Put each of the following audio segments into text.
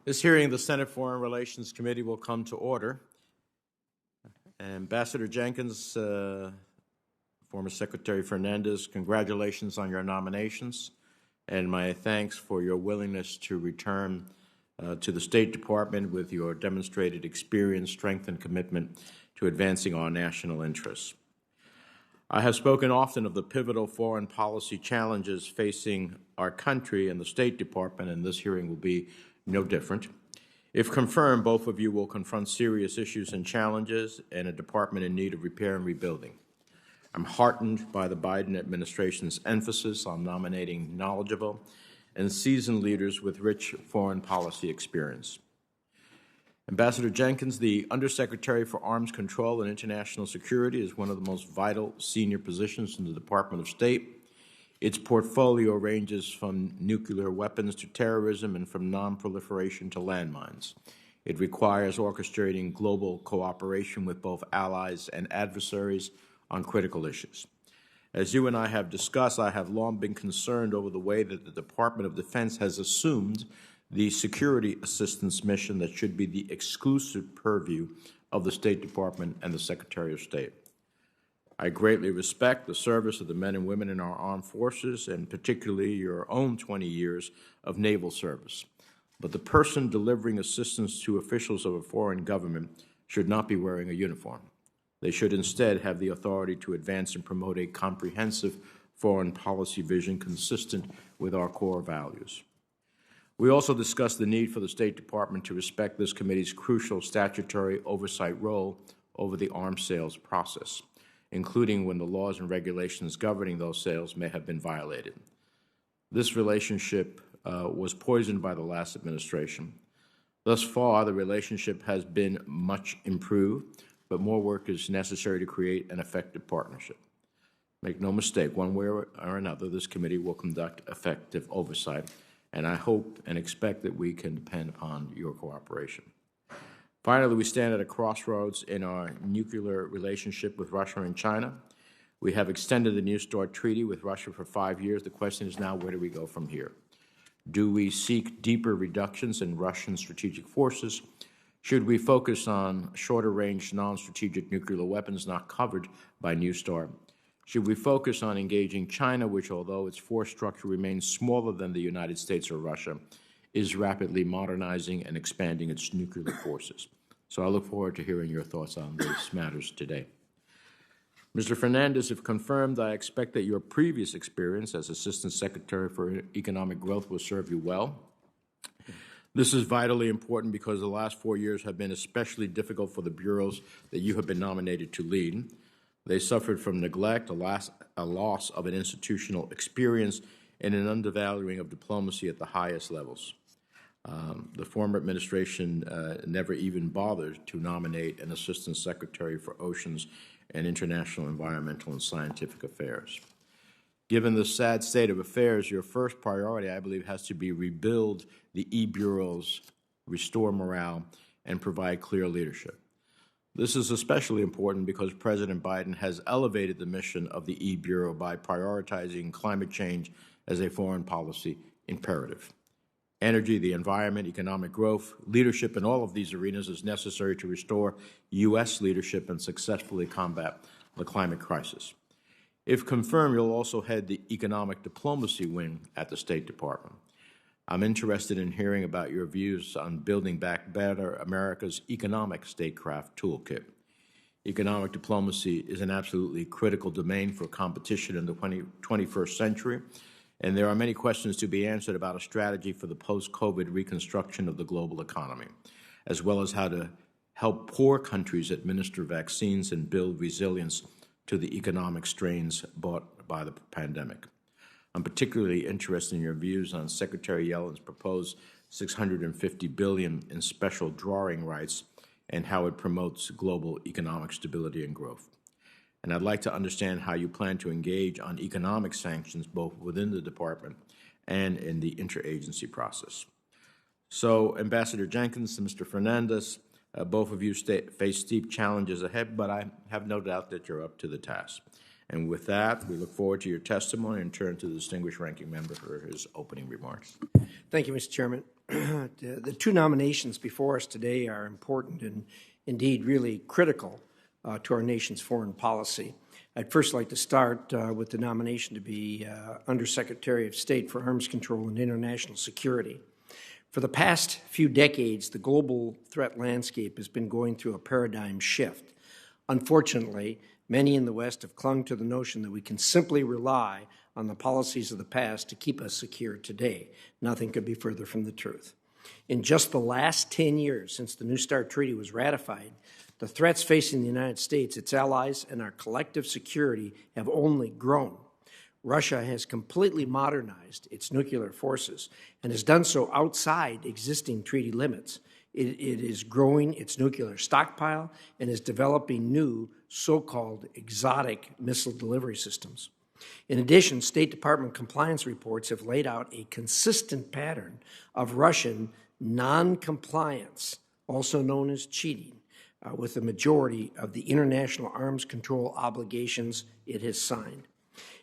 This hearing of the Senate Foreign Relations Committee will come to order. Ambassador Jenkins, former Secretary Fernandez, congratulations on your nominations, and my thanks for your willingness to return to the State Department with your demonstrated experience, strength, and commitment to advancing our national interests. I have spoken often of the pivotal foreign policy challenges facing our country and the State Department, and this hearing will be no different. If confirmed, both of you will confront serious issues and challenges and a department in need of repair and rebuilding. I'm heartened by the Biden administration's emphasis on nominating knowledgeable and seasoned leaders with rich foreign policy experience. Ambassador Jenkins, the Undersecretary for Arms Control and International Security, is one of the most vital senior positions in the Department of State. Its portfolio ranges from nuclear weapons to terrorism and from non-proliferation to landmines. It requires orchestrating global cooperation with both allies and adversaries on critical issues. As you and I have discussed, I have long been concerned over the way that the Department of Defense has assumed the security assistance mission that should be the exclusive purview of the State Department and the Secretary of State. I greatly respect the service of the men and women in our armed forces, and particularly your own 20 years of naval service. But the person delivering assistance to officials of a foreign government should not be wearing a uniform. They should instead have the authority to advance and promote a comprehensive foreign policy vision consistent with our core values. We also discussed the need for the State Department to respect this committee's crucial statutory oversight role over the arms sales process, including when the laws and regulations governing those sales may have been violated. This relationship was poisoned by the last administration. Thus far, the relationship has been much improved, but more work is necessary to create an effective partnership. Make no mistake, one way or another, this committee will conduct effective oversight, and I hope and expect that we can depend upon your cooperation. Finally, we stand at a crossroads in our nuclear relationship with Russia and China. We have extended the New START Treaty with Russia for 5 years. The question is now, where do we go from here? Do we seek deeper reductions in Russian strategic forces? Should we focus on shorter-range, non-strategic nuclear weapons not covered by New START? Should we focus on engaging China, which, although its force structure remains smaller than the United States or Russia, is rapidly modernizing and expanding its nuclear forces? So I look forward to hearing your thoughts on these matters today. Mr. Fernandez, if confirmed, I expect that your previous experience as Assistant Secretary for Economic Growth will serve you well. This is vitally important because the last 4 years have been especially difficult for the bureaus that you have been nominated to lead. They suffered from neglect, a loss of an institutional experience, and an undervaluing of diplomacy at the highest levels. The former administration never even bothered to nominate an Assistant Secretary for Oceans and International Environmental and Scientific Affairs. Given the sad state of affairs, your first priority, I believe, has to be rebuild the e-bureaus, restore morale, and provide clear leadership. This is especially important because President Biden has elevated the mission of the e-bureau by prioritizing climate change as a foreign policy imperative. Energy, the environment, economic growth, leadership in all of these arenas is necessary to restore U.S. leadership and successfully combat the climate crisis. If confirmed, you'll also head the economic diplomacy wing at the State Department. I'm interested in hearing about your views on building back better America's economic statecraft toolkit. Economic diplomacy is an absolutely critical domain for competition in the 21st century, and there are many questions to be answered about a strategy for the post-COVID reconstruction of the global economy, as well as how to help poor countries administer vaccines and build resilience to the economic strains brought by the pandemic. I'm particularly interested in your views on Secretary Yellen's proposed $650 billion in special drawing rights and how it promotes global economic stability and growth. And I'd like to understand how you plan to engage on economic sanctions both within the department and in the interagency process. So, Ambassador Jenkins and Mr. Fernandez, both of you face steep challenges ahead, but I have no doubt that you're up to the task. And with that, we look forward to your testimony and turn to the distinguished ranking member for his opening remarks. Thank you, Mr. Chairman. The two nominations before us today are important and indeed really critical to our nation's foreign policy. I'd first like to start with the nomination to be Undersecretary of State for Arms Control and International Security. For the past few decades, the global threat landscape has been going through a paradigm shift. Unfortunately, many in the West have clung to the notion that we can simply rely on the policies of the past to keep us secure today. Nothing could be further from the truth. In just the last 10 years since the New START Treaty was ratified, the threats facing the United States, its allies, and our collective security have only grown. Russia has completely modernized its nuclear forces and has done so outside existing treaty limits. It is growing its nuclear stockpile and is developing new so-called exotic missile delivery systems. In addition, State Department compliance reports have laid out a consistent pattern of Russian non-compliance, also known as cheating, with the majority of the international arms control obligations it has signed.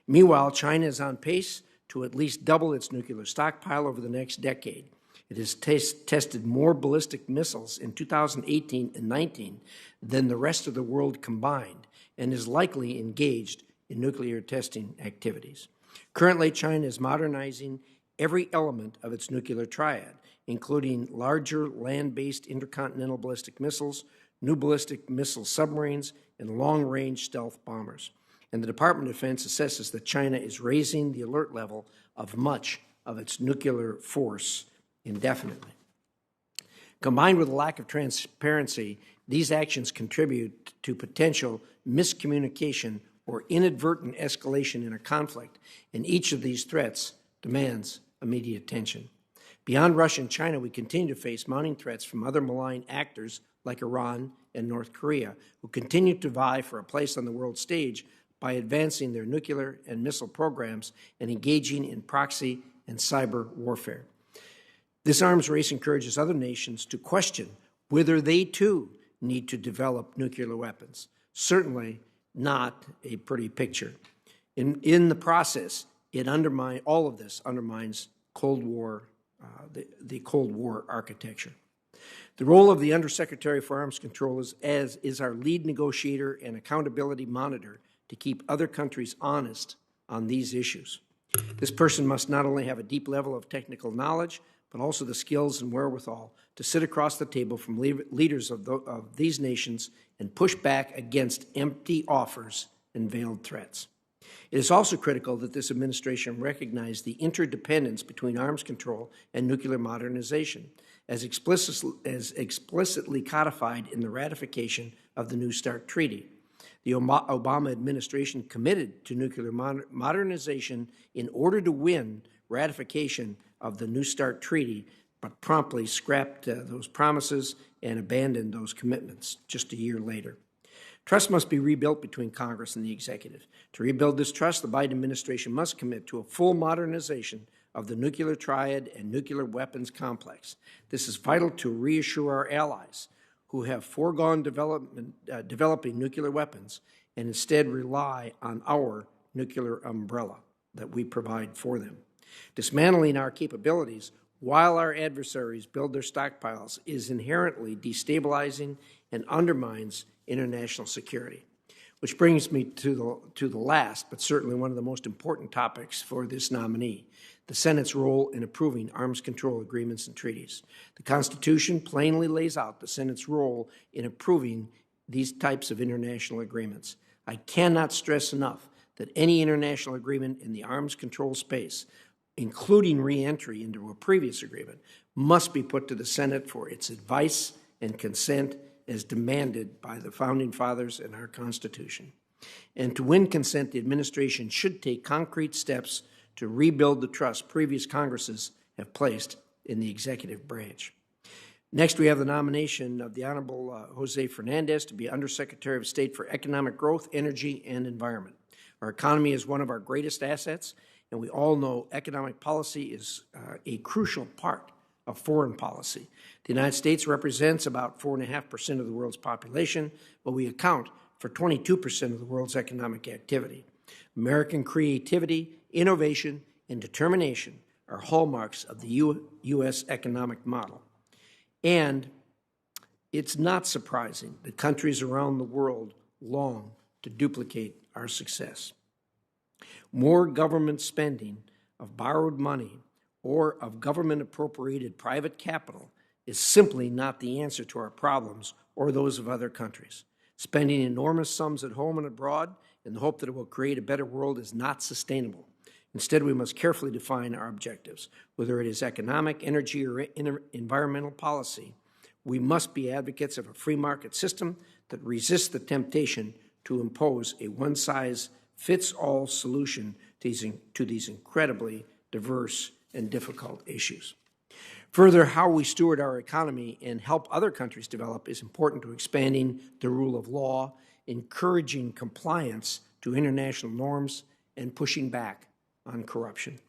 Meanwhile, China is on pace to at least double its nuclear stockpile over the next decade. It has tested more ballistic missiles in 2018 and 19 than the rest of the world combined and is likely engaged in nuclear testing activities. Currently, China is modernizing every element of its nuclear triad, including larger land-based intercontinental ballistic missiles, new ballistic missile submarines, and long-range stealth bombers. And the Department of Defense assesses that China is raising the alert level of much of its nuclear force indefinitely. Combined with a lack of transparency, these actions contribute to potential miscommunication or inadvertent escalation in a conflict, and each of these threats demands immediate attention. Beyond Russia and China, we continue to face mounting threats from other malign actors like Iran and North Korea, who continue to vie for a place on the world stage by advancing their nuclear and missile programs and engaging in proxy and cyber warfare. This arms race encourages other nations to question whether they too need to develop nuclear weapons. Certainly not a pretty picture. In the process, all of this undermines Cold War, the Cold War architecture. The role of the Undersecretary for Arms Control is our lead negotiator and accountability monitor to keep other countries honest on these issues. This person must not only have a deep level of technical knowledge, but also the skills and wherewithal to sit across the table from leaders of these nations and push back against empty offers and veiled threats. It is also critical that this administration recognize the interdependence between arms control and nuclear modernization, as explicitly codified in the ratification of the New START Treaty. The Obama administration committed to nuclear modernization in order to win ratification of the New START Treaty, but promptly scrapped those promises and abandoned those commitments just a year later. Trust must be rebuilt between Congress and the executive. To rebuild this trust, the Biden administration must commit to a full modernization of the nuclear triad and nuclear weapons complex. This is vital to reassure our allies who have foregone developing nuclear weapons and instead rely on our nuclear umbrella that we provide for them. Dismantling our capabilities while our adversaries build their stockpiles is inherently destabilizing and undermines international security. Which brings me to the last, but certainly one of the most important topics for this nominee, the Senate's role in approving arms control agreements and treaties. The Constitution plainly lays out the Senate's role in approving these types of international agreements. I cannot stress enough that any international agreement in the arms control space, including re-entry into a previous agreement, must be put to the Senate for its advice and consent as demanded by the Founding Fathers and our Constitution. And to win consent, the administration should take concrete steps to rebuild the trust previous Congresses have placed in the executive branch. Next, we have the nomination of the Honorable Jose Fernandez to be Undersecretary of State for Economic Growth, Energy, and Environment. Our economy is one of our greatest assets, and we all know economic policy is a crucial part of foreign policy. The United States represents about 4.5% of the world's population, but we account for 22% of the world's economic activity. American creativity, innovation, and determination are hallmarks of the U.S. economic model. And it's not surprising that countries around the world long to duplicate our success. More government spending of borrowed money or of government-appropriated private capital is simply not the answer to our problems or those of other countries. Spending enormous sums at home and abroad in the hope that it will create a better world is not sustainable. Instead, we must carefully define our objectives. Whether it is economic, energy, or environmental policy, we must be advocates of a free market system that resists the temptation to impose a one-size-fits-all solution to these incredibly diverse and difficult issues. Further, how we steward our economy and help other countries develop is important to expanding the rule of law, encouraging compliance to international norms, and pushing back on corruption.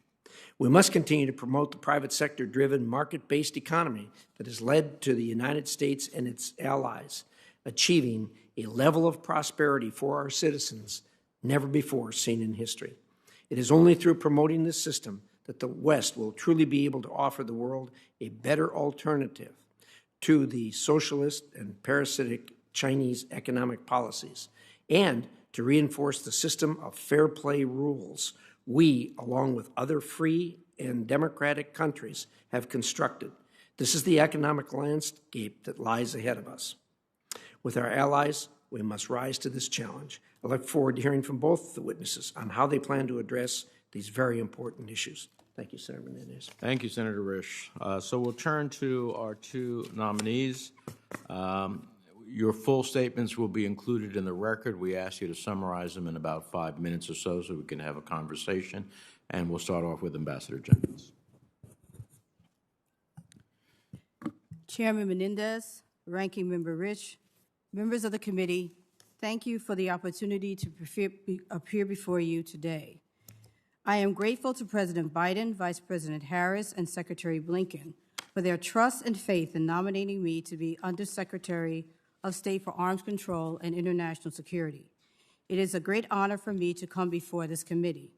We must continue to promote the private sector-driven, market-based economy that has led to the United States and its allies achieving a level of prosperity for our citizens never before seen in history. It is only through promoting this system that the West will truly be able to offer the world a better alternative to the socialist and parasitic Chinese economic policies, and to reinforce the system of fair play rules we, along with other free and democratic countries, have constructed. This is the economic landscape that lies ahead of us. With our allies, we must rise to this challenge. I look forward to hearing from both the witnesses on how they plan to address these very important issues. Thank you, Senator Fernandez. Thank you, Senator Risch. So we'll turn to our two nominees. Your full statements will be included in the record. We ask you to summarize them in about 5 minutes or so we can have a conversation. And we'll start off with Ambassador Jenkins. Chairman Menendez, Ranking Member Risch, members of the committee, thank you for the opportunity to appear before you today. I am grateful to President Biden, Vice President Harris, and Secretary Blinken for their trust and faith in nominating me to be Undersecretary of State for Arms Control and International Security. It is a great honor for me to come before this committee.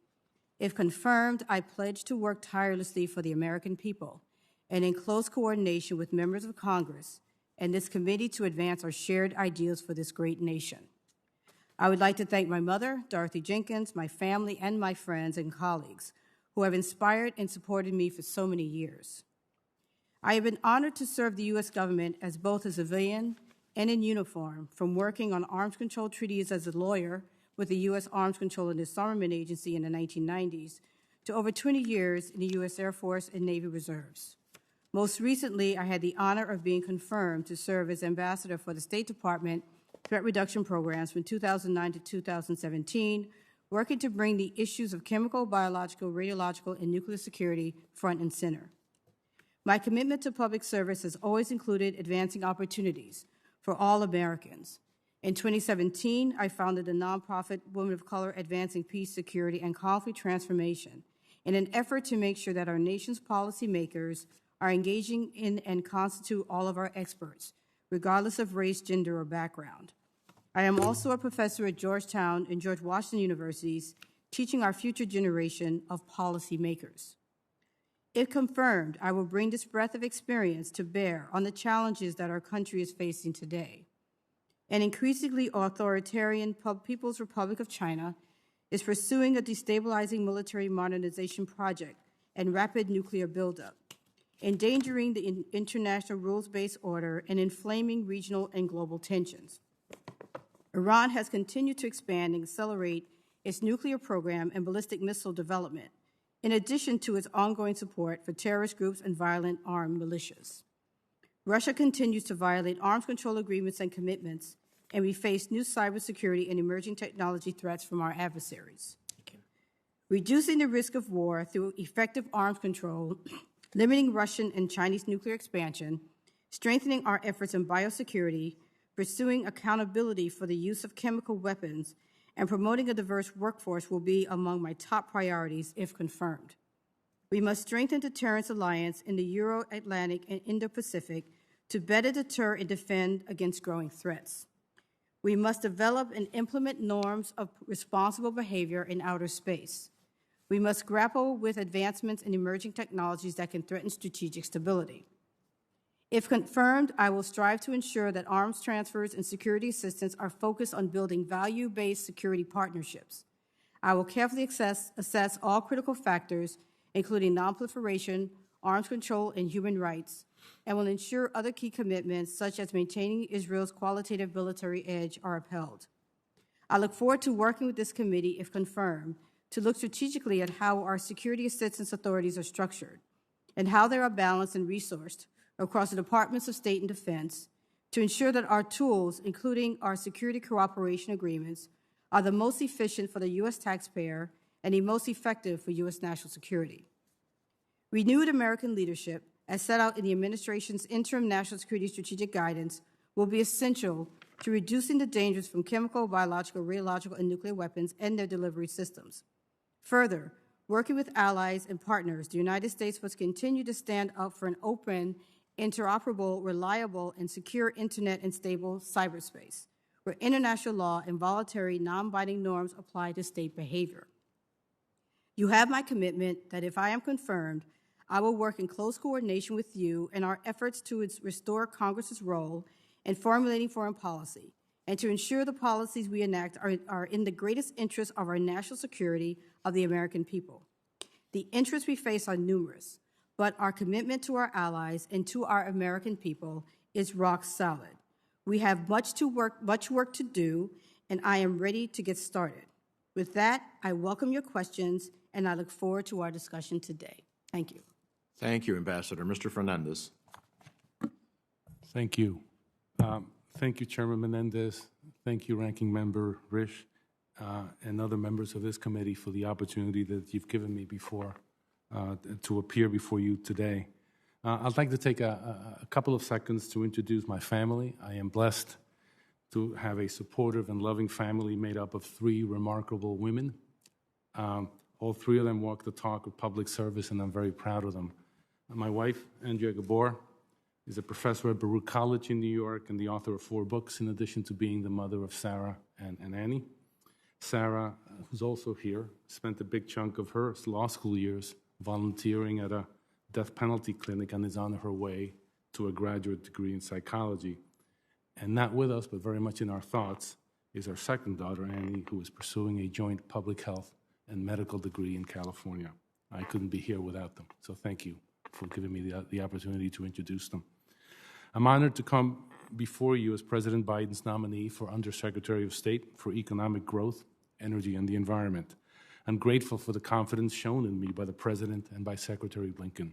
If confirmed, I pledge to work tirelessly for the American people and in close coordination with members of Congress and this committee to advance our shared ideals for this great nation. I would like to thank my mother, Dorothy Jenkins, my family, and my friends and colleagues who have inspired and supported me for so many years. I have been honored to serve the U.S. government as both a civilian and in uniform, from working on arms control treaties as a lawyer with the U.S. Arms Control and Disarmament Agency in the 1990s to over 20 years in the U.S. Air Force and Navy Reserves. Most recently, I had the honor of being confirmed to serve as ambassador for the State Department Threat Reduction Programs from 2009 to 2017, working to bring the issues of chemical, biological, radiological, and nuclear security front and center. My commitment to public service has always included advancing opportunities for all Americans. In 2017, I founded the nonprofit Women of Color Advancing Peace, Security, and Conflict Transformation in an effort to make sure that our nation's policymakers are engaging in and constitute all of our experts, regardless of race, gender, or background. I am also a professor at Georgetown and George Washington Universities, teaching our future generation of policymakers. If confirmed, I will bring this breadth of experience to bear on the challenges that our country is facing today. An increasingly authoritarian People's Republic of China is pursuing a destabilizing military modernization project and rapid nuclear buildup, endangering the international rules-based order and inflaming regional and global tensions. Iran has continued to expand and accelerate its nuclear program and ballistic missile development, in addition to its ongoing support for terrorist groups and violent armed militias. Russia continues to violate arms control agreements and commitments, and we face new cybersecurity and emerging technology threats from our adversaries. Reducing the risk of war through effective arms control, limiting Russian and Chinese nuclear expansion, strengthening our efforts in biosecurity, pursuing accountability for the use of chemical weapons, and promoting a diverse workforce will be among my top priorities if confirmed. We must strengthen deterrence alliance in the Euro-Atlantic and Indo-Pacific to better deter and defend against growing threats. We must develop and implement norms of responsible behavior in outer space. We must grapple with advancements in emerging technologies that can threaten strategic stability. If confirmed, I will strive to ensure that arms transfers and security assistance are focused on building value-based security partnerships. I will carefully assess all critical factors, including nonproliferation, arms control, and human rights, and will ensure other key commitments, such as maintaining Israel's qualitative military edge, are upheld. I look forward to working with this committee, if confirmed, to look strategically at how our security assistance authorities are structured and how they are balanced and resourced across the Departments of State and Defense to ensure that our tools, including our security cooperation agreements, are the most efficient for the U.S. taxpayer and the most effective for U.S. national security. Renewed American leadership, as set out in the administration's interim national security strategic guidance, will be essential to reducing the dangers from chemical, biological, radiological, and nuclear weapons and their delivery systems. Further, working with allies and partners, the United States must continue to stand up for an open, interoperable, reliable, and secure Internet and stable cyberspace, where international law and voluntary, non-binding norms apply to state behavior. You have my commitment that if I am confirmed, I will work in close coordination with you in our efforts to restore Congress's role in formulating foreign policy and to ensure the policies we enact are in the greatest interest of our national security of the American people. The interests we face are numerous, but our commitment to our allies and to our American people is rock solid. We have much work to do, and I am ready to get started. With that, I welcome your questions, and I look forward to our discussion today. Thank you. Thank you, Ambassador. Mr. Fernandez. Thank you. Thank you, Chairman Menendez. Thank you, Ranking Member Risch, and other members of this committee for the opportunity that you've given me before to appear before you today. I'd like to take a couple of seconds to introduce my family. I am blessed to have a supportive and loving family made up of three remarkable women. All three of them walk the talk of public service, and I'm very proud of them. My wife, Andrea Gabor, is a professor at Baruch College in New York and the author of 4 books, in addition to being the mother of Sarah and Annie. Sarah, who's also here, spent a big chunk of her law school years volunteering at a death penalty clinic and is on her way to a graduate degree in psychology. And not with us, but very much in our thoughts, is our second daughter, Annie, who is pursuing a joint public health and medical degree in California. I couldn't be here without them, so thank you for giving me the opportunity to introduce them. I'm honored to come before you as President Biden's nominee for Undersecretary of State for Economic Growth, Energy, and the Environment. I'm grateful for the confidence shown in me by the President and by Secretary Blinken.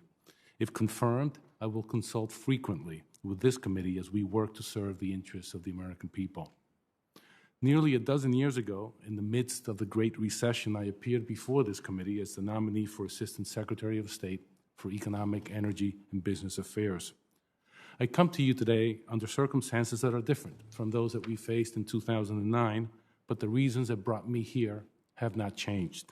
If confirmed, I will consult frequently with this committee as we work to serve the interests of the American people. Nearly a dozen years ago, in the midst of the Great Recession, I appeared before this committee as the nominee for Assistant Secretary of State for Economic, Energy, and Business Affairs. I come to you today under circumstances that are different from those that we faced in 2009, but the reasons that brought me here have not changed.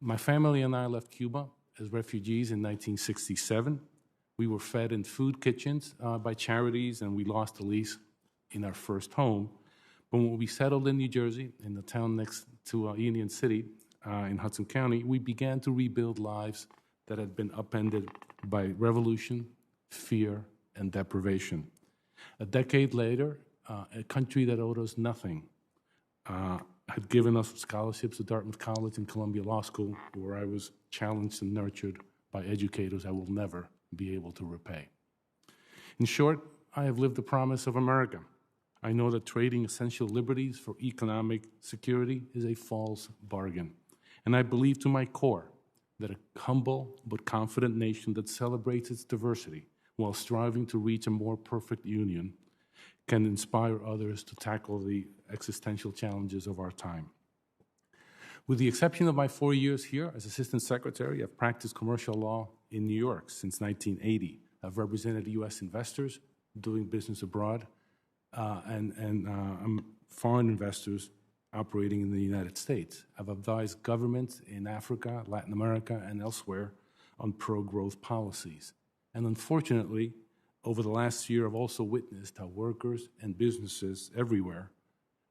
My family and I left Cuba as refugees in 1967. We were fed in food kitchens by charities, and we lost the lease in our first home. But when we settled in New Jersey, in the town next to Union City in Hudson County, we began to rebuild lives that had been upended by revolution, fear, and deprivation. A decade later, a country that owed us nothing had given us scholarships at Dartmouth College and Columbia Law School, where I was challenged and nurtured by educators I will never be able to repay. In short, I have lived the promise of America. I know that trading essential liberties for economic security is a false bargain. And I believe to my core that a humble but confident nation that celebrates its diversity while striving to reach a more perfect union can inspire others to tackle the existential challenges of our time. With the exception of my 4 years here as Assistant Secretary, I've practiced commercial law in New York since 1980. I've represented U.S. investors doing business abroad and foreign investors operating in the United States. I've advised governments in Africa, Latin America, and elsewhere on pro-growth policies. And unfortunately, over the last year, I've also witnessed how workers and businesses everywhere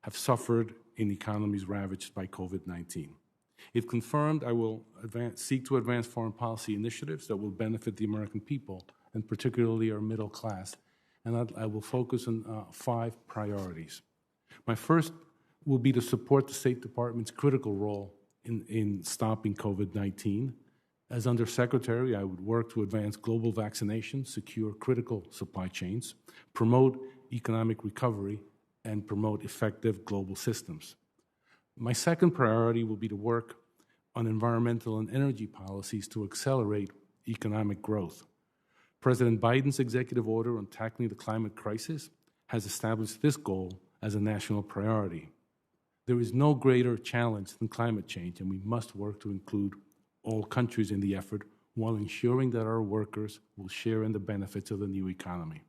have suffered in economies ravaged by COVID-19. If confirmed, I will seek to advance foreign policy initiatives that will benefit the American people, and particularly our middle class. And I will focus on 5 priorities. My first will be to support the State Department's critical role in stopping COVID-19. As Undersecretary, I would work to advance global vaccination, secure critical supply chains, promote economic recovery, and promote effective global systems. My second priority will be to work on environmental and energy policies to accelerate economic growth. President Biden's executive order on tackling the climate crisis has established this goal as a national priority. There is no greater challenge than climate change, and we must work to include all countries in the effort while ensuring that our workers will share in the benefits of the new economy.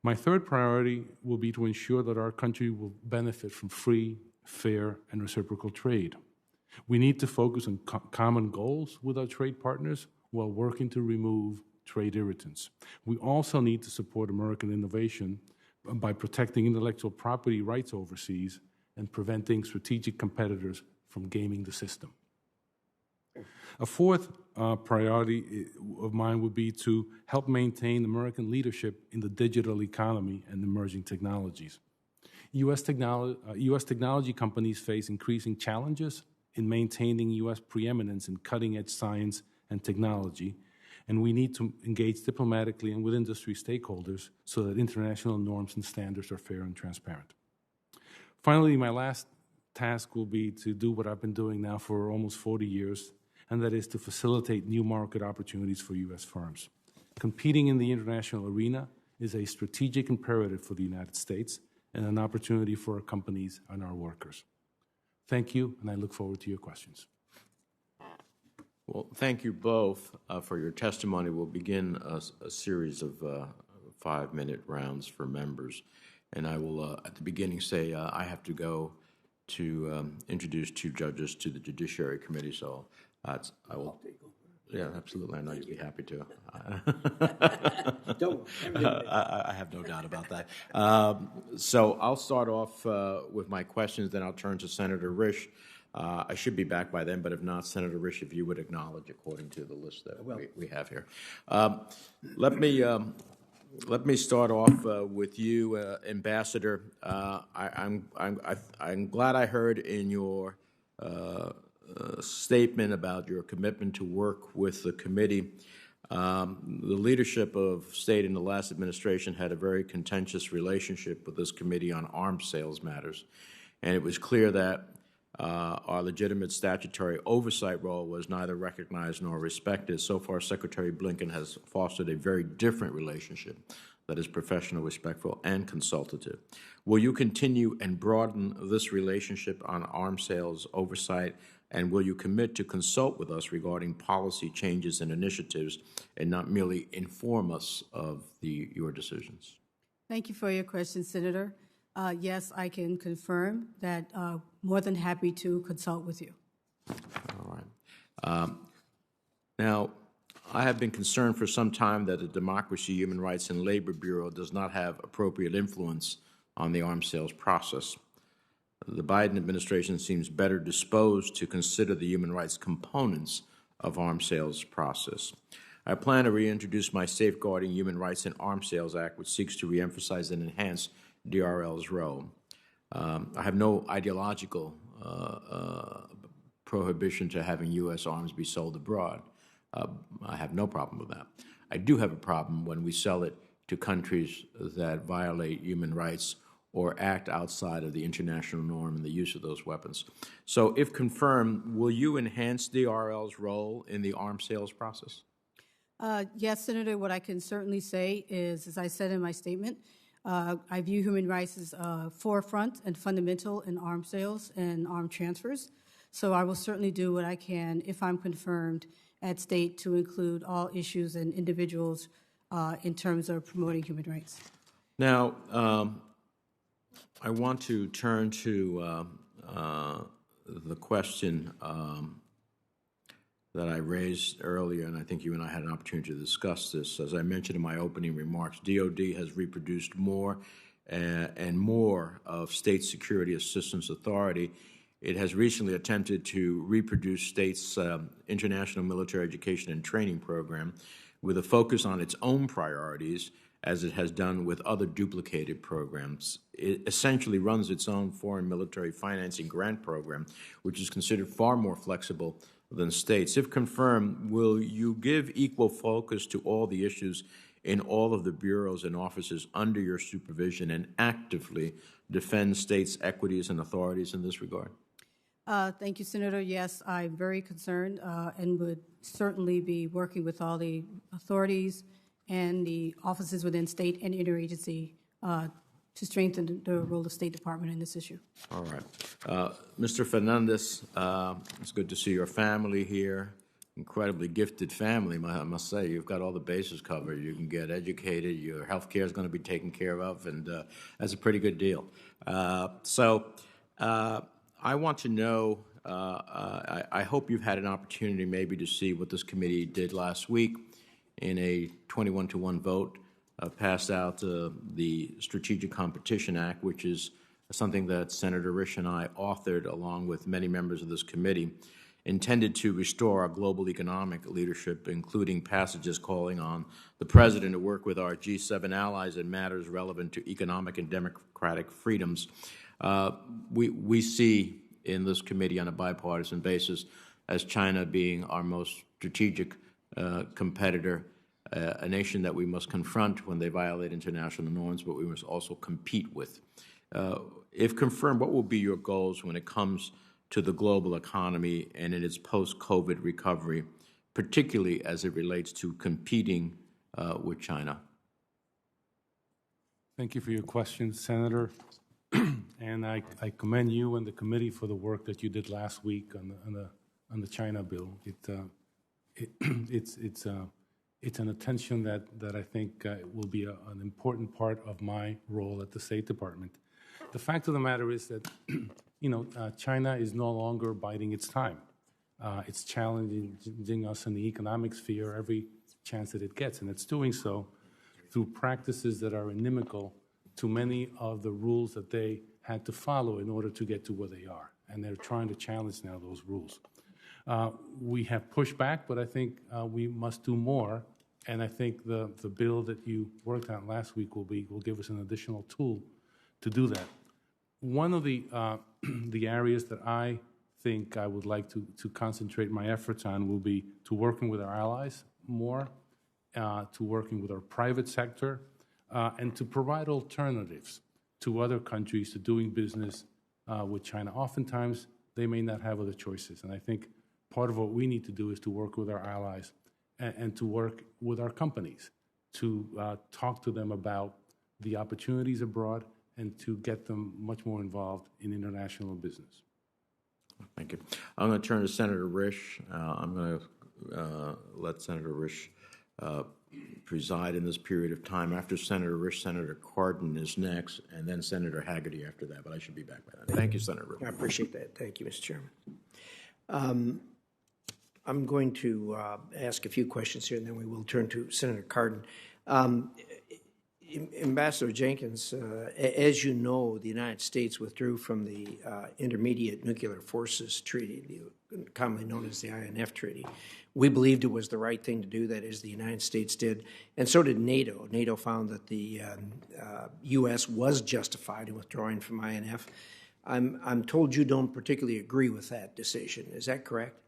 My third priority will be to ensure that our country will benefit from free, fair, and reciprocal trade. We need to focus on common goals with our trade partners while working to remove trade irritants. We also need to support American innovation by protecting intellectual property rights overseas and preventing strategic competitors from gaming the system. A fourth priority of mine would be to help maintain American leadership in the digital economy and emerging technologies. U.S. technology companies face increasing challenges in maintaining U.S. preeminence in cutting-edge science and technology, and we need to engage diplomatically and with industry stakeholders so that international norms and standards are fair and transparent. Finally, my last task will be to do what I've been doing now for almost 40 years, and that is to facilitate new market opportunities for U.S. firms. Competing in the international arena is a strategic imperative for the United States and an opportunity for our companies and our workers. Thank you, and I look forward to your questions. Well, thank you both for your testimony. We'll begin a series of 5-minute rounds for members. And I will, at the beginning, say I have to go to introduce 2 judges to the Judiciary Committee, so I will. Yeah, absolutely. I know you'd be happy to. I have no doubt about that. So I'll start off with my questions, then I'll turn to Senator Risch. I should be back by then, but if not, Senator Risch, if you would acknowledge according to the list that we have here. Let me start off with you, Ambassador. I'm glad I heard in your statement about your commitment to work with the committee. The leadership of state in the last administration had a very contentious relationship with this committee on arms sales matters, and it was clear that our legitimate statutory oversight role was neither recognized nor respected. So far, Secretary Blinken has fostered a very different relationship that is professional, respectful, and consultative. Will you continue and broaden this relationship on arms sales oversight, and will you commit to consult with us regarding policy changes and initiatives and not merely inform us of your decisions? Thank you for your question, Senator. Yes, I can confirm that more than happy to consult with you. All right. Now, I have been concerned for some time that the Democracy, Human Rights, and Labor Bureau does not have appropriate influence on the arms sales process. The Biden administration seems better disposed to consider the human rights components of arms sales process. I plan to reintroduce my Safeguarding Human Rights in Arms Sales Act, which seeks to reemphasize and enhance DRL's role. I have no ideological prohibition to having U.S. arms be sold abroad. I have no problem with that. I do have a problem when we sell it to countries that violate human rights or act outside of the international norm in the use of those weapons. So if confirmed, will you enhance DRL's role in the arms sales process? Yes, Senator, what I can certainly say is, as I said in my statement, I view human rights as forefront and fundamental in arms sales and arms transfers. So I will certainly do what I can, if I'm confirmed at state, to include all issues and individuals in terms of promoting human rights. Now, I want to turn to the question that I raised earlier, and I think you and I had an opportunity to discuss this. As I mentioned in my opening remarks, DOD has reproduced more and more of State Security Assistance Authority, it has recently attempted to reproduce states' international military education and training program with a focus on its own priorities, as it has done with other duplicated programs. It essentially runs its own foreign military financing grant program, which is considered far more flexible than states. If confirmed, will you give equal focus to all the issues in all of the bureaus and offices under your supervision and actively defend states' equities and authorities in this regard? Thank you, Senator. Yes, I'm very concerned and would certainly be working with all the authorities and the offices within state and interagency to strengthen the role of State Department in this issue. All right. Mr. Fernandez, it's good to see your family here. Incredibly gifted family, I must say. You've got all the bases covered. You can get educated. Your health care is going to be taken care of, and that's a pretty good deal. I want to know, I hope you've had an opportunity maybe to see what this committee did last week in a 21-to-1 vote, passed out the Strategic Competition Act, which is something that Senator Risch and I authored along with many members of this committee, intended to restore our global economic leadership, including passages calling on the President to work with our G7 allies in matters relevant to economic and democratic freedoms. We see in this committee on a bipartisan basis as China being our most strategic competitor, a nation that we must confront when they violate international norms, but we must also compete with. If confirmed, what will be your goals when it comes to the global economy and in its post-COVID recovery, particularly as it relates to competing with China? Thank you for your question, Senator. And I commend you and the committee for the work that you did last week on the China bill. It's an attention that I think will be an important part of my role at the State Department. The fact of the matter is that China is no longer biding its time. It's challenging us in the economic sphere every chance that it gets, and it's doing so through practices that are inimical to many of the rules that they had to follow in order to get to where they are. And they're trying to challenge now those rules. We have pushed back, but I think we must do more. And I think the bill that you worked on last week will give us an additional tool to do that. One of the areas that I think I would like to concentrate my efforts on will be to working with our allies more, to working with our private sector, and to provide alternatives to other countries to doing business with China. Oftentimes, they may not have other choices. And I think part of what we need to do is to work with our allies and to work with our companies to talk to them about the opportunities abroad and to get them much more involved in international business. Thank you. I'm going to turn to Senator Risch. I'm going to let Senator Risch preside in this period of time. After Senator Risch, Senator Cardin is next, and then Senator Haggerty after that, but I should be back by then. Thank you, Senator Risch. I appreciate that. Thank you, Mr. Chairman. I'm going to ask a few questions here, and then we will turn to Senator Cardin. Ambassador Jenkins, as you know, the United States withdrew from the Intermediate Nuclear Forces Treaty, commonly known as the INF Treaty. We believed it was the right thing to do, that is, the United States did, and so did NATO. NATO found that the U.S. was justified in withdrawing from INF. I'm told you don't particularly agree with that decision. Is that correct?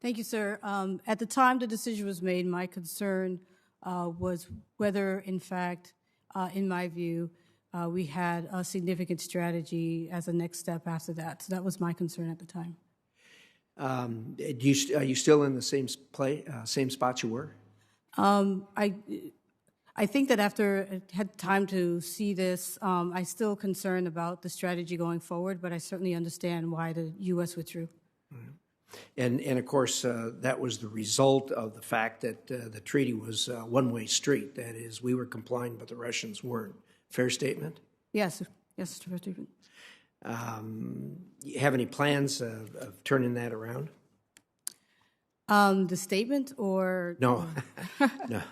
Thank you, sir. At the time the decision was made, my concern was whether, in fact, in my view, we had a significant strategy as a next step after that. So that was my concern at the time. Are you still in the same spot you were? I think that after I had time to see this, I'm still concerned about the strategy going forward, but I certainly understand why the U.S. withdrew. And of course, that was the result of the fact that the treaty was a one-way street. That is, we were complying, but the Russians weren't. Fair statement? Yes, yes, fair statement. You have any plans of turning that around? The statement or? No, no.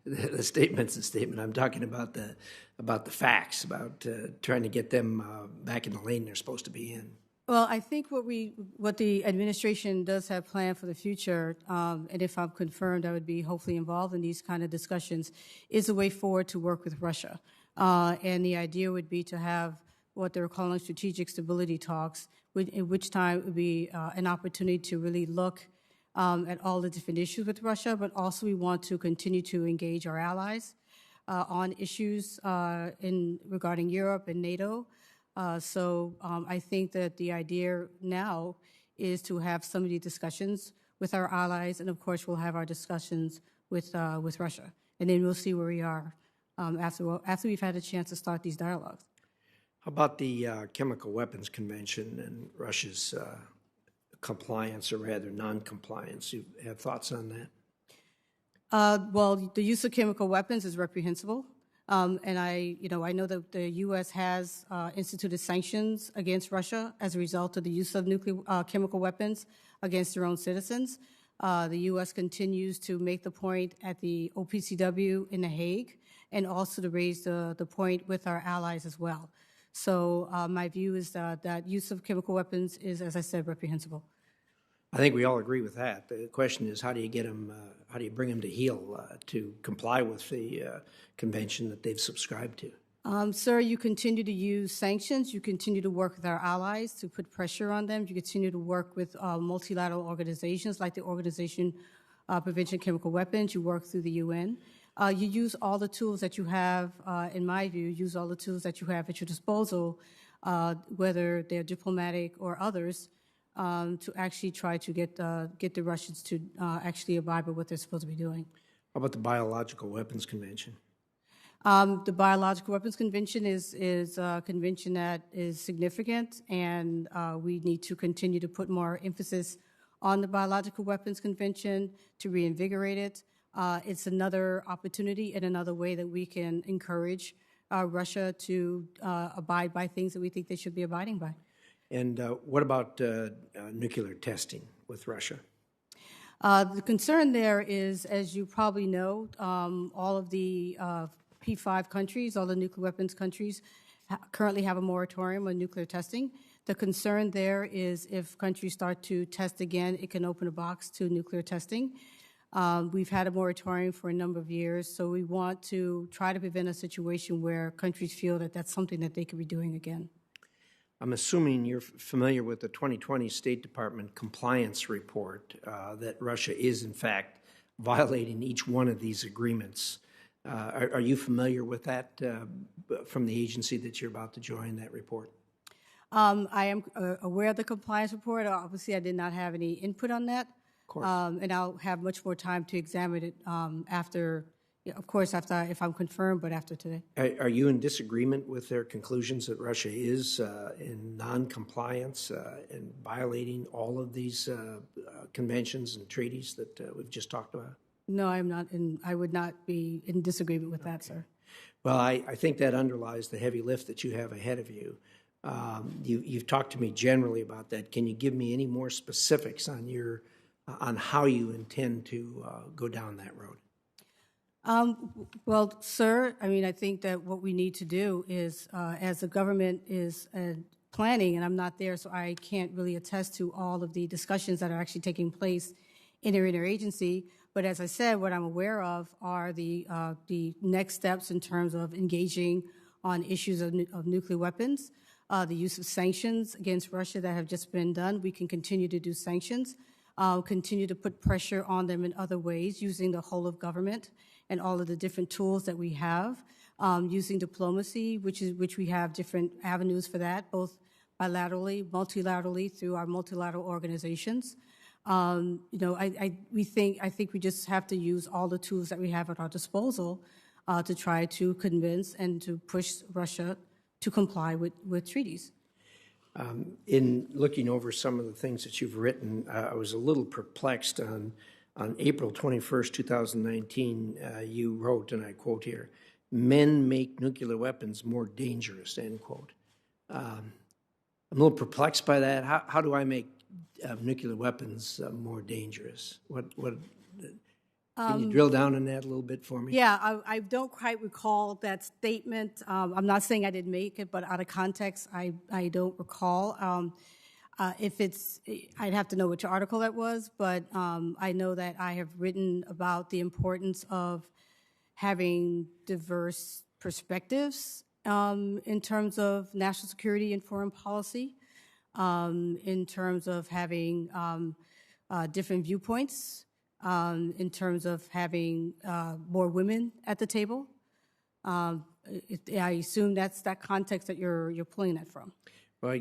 the statement's a statement. I'm talking about the facts, about trying to get them back in the lane they're supposed to be in. Well, I think what the administration does have planned for the future, and if I'm confirmed, I would be hopefully involved in these kind of discussions, is a way forward to work with Russia. And the idea would be to have what they're calling strategic stability talks, in which time it would be an opportunity to really look at all the different issues with Russia, but also we want to continue to engage our allies on issues regarding Europe and NATO. So I think that the idea now is to have some of these discussions with our allies, and of course we'll have our discussions with Russia, and then we'll see where we are after we've had a chance to start these dialogues. How about the Chemical Weapons Convention and Russia's compliance, or rather non-compliance? You have thoughts on that? Well, the use of chemical weapons is reprehensible. And I know that the U.S. has instituted sanctions against Russia as a result of the use of chemical weapons against their own citizens. The U.S. continues to make the point at the OPCW in The Hague, and also to raise the point with our allies as well. So my view is that use of chemical weapons is, as I said, reprehensible. I think we all agree with that. The question is, how do you get them? How do you bring them to heel to comply with the convention that they've subscribed to? Sir, you continue to use sanctions. You continue to work with our allies to put pressure on them. You continue to work with multilateral organizations like the Organization Prevention of Chemical Weapons. You work through the UN. You use all the tools that you have, in my view, use all the tools that you have at your disposal, whether they're diplomatic or others, to actually try to get the Russians to actually abide by what they're supposed to be doing. How about the Biological Weapons Convention? The Biological Weapons Convention is a convention that is significant, and we need to continue to put more emphasis on the Biological Weapons Convention to reinvigorate it. It's another opportunity and another way that we can encourage Russia to abide by things that we think they should be abiding by. And what about nuclear testing with Russia? The concern there is, as you probably know, all of the P5 countries, all the nuclear weapons countries, currently have a moratorium on nuclear testing. The concern there is if countries start to test again, it can open a box to nuclear testing. We've had a moratorium for a number of years, so we want to try to prevent a situation where countries feel that that's something that they could be doing again. I'm assuming you're familiar with the 2020 State Department compliance report that Russia is, in fact, violating each one of these agreements. Are you familiar with that from the agency that you're about to join, that report? I am aware of the compliance report. Obviously, I did not have any input on that. Of course. And I'll have much more time to examine it after, if I'm confirmed, but after today. Are you in disagreement with their conclusions that Russia is in non-compliance and violating all of these conventions and treaties that we've just talked about? No, I'm not, and I would not be in disagreement with that, sir. Well, I think that underlies the heavy lift that you have ahead of you. You've talked to me generally about that. Can you give me any more specifics on how you intend to go down that road? Well, sir, I think that what we need to do is, as the government is planning, and I'm not there, so I can't really attest to all of the discussions that are actually taking place in their interagency. But as I said, what I'm aware of are the next steps in terms of engaging on issues of nuclear weapons, the use of sanctions against Russia that have just been done. We can continue to do sanctions, continue to put pressure on them in other ways, using the whole of government and all of the different tools that we have, using diplomacy, which we have different avenues for that, both bilaterally, multilaterally, through our multilateral organizations. I think we just have to use all the tools that we have at our disposal to try to convince and to push Russia to comply with treaties. In looking over some of the things that you've written, I was a little perplexed on April 21st, 2019, you wrote, and I quote here, "Men make nuclear weapons more dangerous," end quote. I'm a little perplexed by that. How do I make nuclear weapons more dangerous? Can you drill down on that a little bit for me? Yeah, I don't quite recall that statement. I'm not saying I didn't make it, but out of context, I don't recall. If it's, I'd have to know which article that was, but I know that I have written about the importance of having diverse perspectives in terms of national security and foreign policy, in terms of having different viewpoints, in terms of having more women at the table. I assume that's that context that you're pulling that from. Well,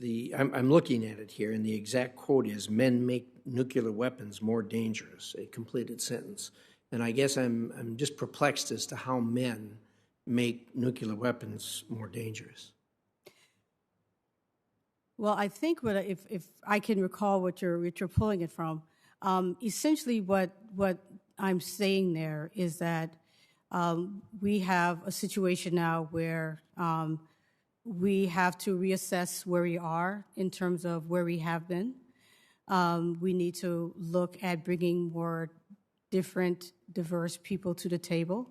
I'm looking at it here, and the exact quote is, "Men make nuclear weapons more dangerous," a completed sentence. And I guess I'm just perplexed as to how men make nuclear weapons more dangerous. Well, I think if I can recall what you're pulling it from, essentially what I'm saying there is that we have a situation now where we have to reassess where we are in terms of where we have been. We need to look at bringing more different, diverse people to the table.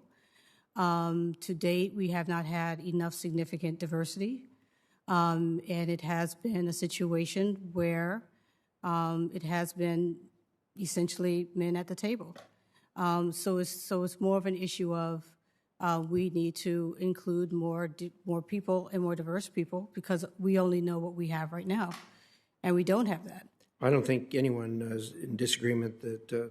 To date, we have not had enough significant diversity, and it has been a situation where it has been essentially men at the table. So it's more of an issue of we need to include more people and more diverse people because we only know what we have right now, and we don't have that. I don't think anyone is in disagreement that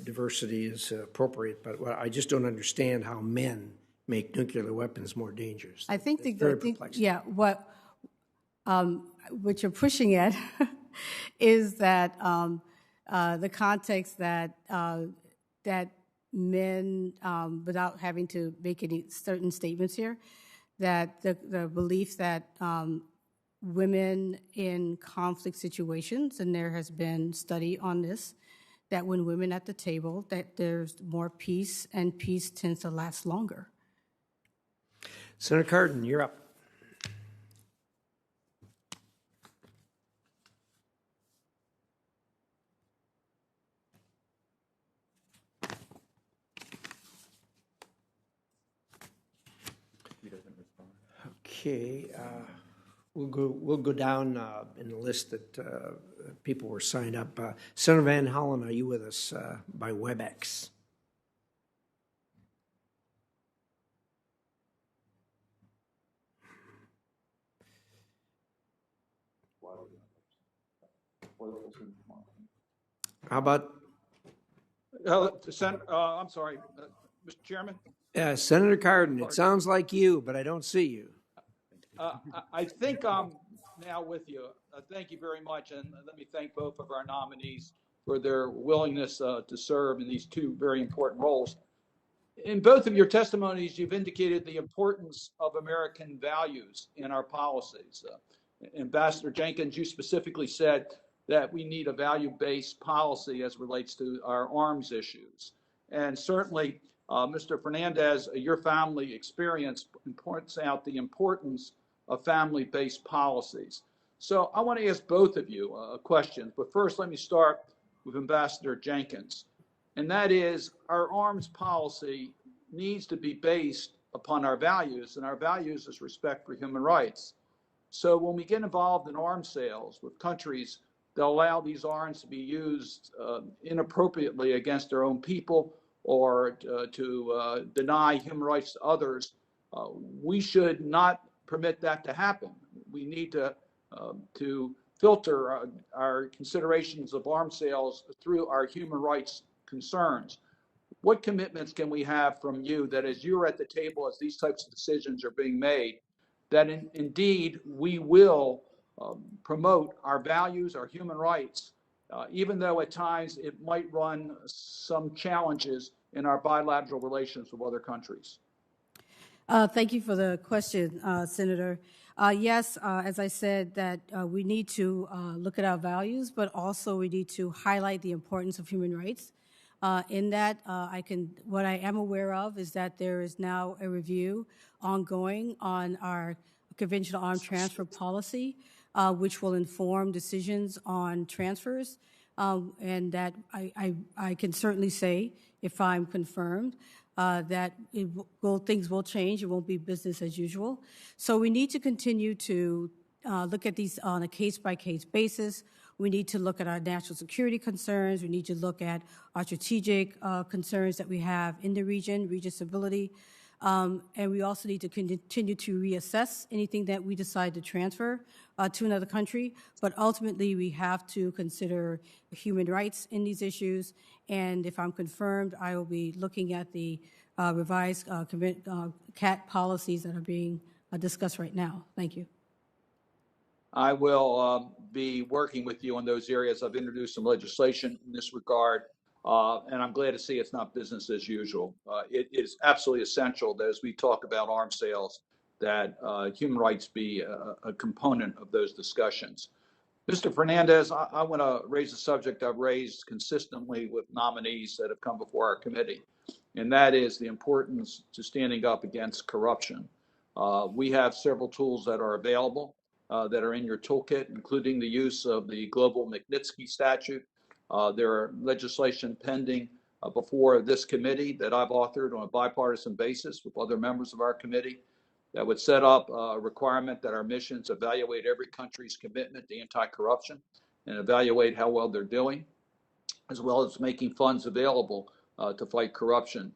diversity is appropriate, but I just don't understand how men make nuclear weapons more dangerous. I think perplexing. yeah, what you're pushing at is that the context that that men, without having to make any certain statements here, that the belief that women in conflict situations, and there has been study on this, that when women at the table, that there's more peace, and peace tends to last longer. Senator Cardin, you're up. Okay, we'll go down in the list that people were signed up. Senator Van Hollen, are you with us by WebEx? How about I'm sorry, Mr. Chairman. Senator Cardin? It sounds like you, but I don't see you. I think I'm now with you. Thank you very much, and let me thank both of our nominees for their willingness to serve in these two very important roles. In both of your testimonies, you've indicated the importance of American values in our policies. Ambassador Jenkins, you specifically said that we need a value-based policy as relates to our arms issues. And certainly, Mr. Fernandez, your family experience points out the importance of family-based policies. So I want to ask both of you a question, but first let me start with Ambassador Jenkins. And that is, our arms policy needs to be based upon our values, and our values is respect for human rights. So when we get involved in arms sales with countries that allow these arms to be used inappropriately against their own people or to deny human rights to others, we should not permit that to happen. We need to filter our considerations of arms sales through our human rights concerns. What commitments can we have from you that as you're at the table, as these types of decisions are being made, that indeed we will promote our values, our human rights, even though at times it might run some challenges in our bilateral relations with other countries? Thank you for the question, Senator. Yes, as I said, that we need to look at our values, but also we need to highlight the importance of human rights. In that, what I am aware of is that there is now a review ongoing on our conventional armed transfer policy, which will inform decisions on transfers. and that I can certainly say, if I'm confirmed, that things will change. It won't be business as usual. So we need to continue to look at these on a case-by-case basis. We need to look at our national security concerns. We need to look at our strategic concerns that we have in the region stability. And we also need to continue to reassess anything that we decide to transfer to another country. But ultimately, we have to consider human rights in these issues. And if I'm confirmed, I will be looking at the revised CAT policies that are being discussed right now. Thank you. I will be working with you on those areas. I've introduced some legislation in this regard, and I'm glad to see it's not business as usual. It is absolutely essential that as we talk about arms sales, that human rights be a component of those discussions. Mr. Fernandez, I want to raise a subject I've raised consistently with nominees that have come before our committee, and that is the importance to standing up against corruption. We have several tools that are available that are in your toolkit, including the use of the global Magnitsky statute. There are legislation pending before this committee that I've authored on a bipartisan basis with other members of our committee that would set up a requirement that our missions evaluate every country's commitment to anti-corruption and evaluate how well they're doing, as well as making funds available to fight corruption.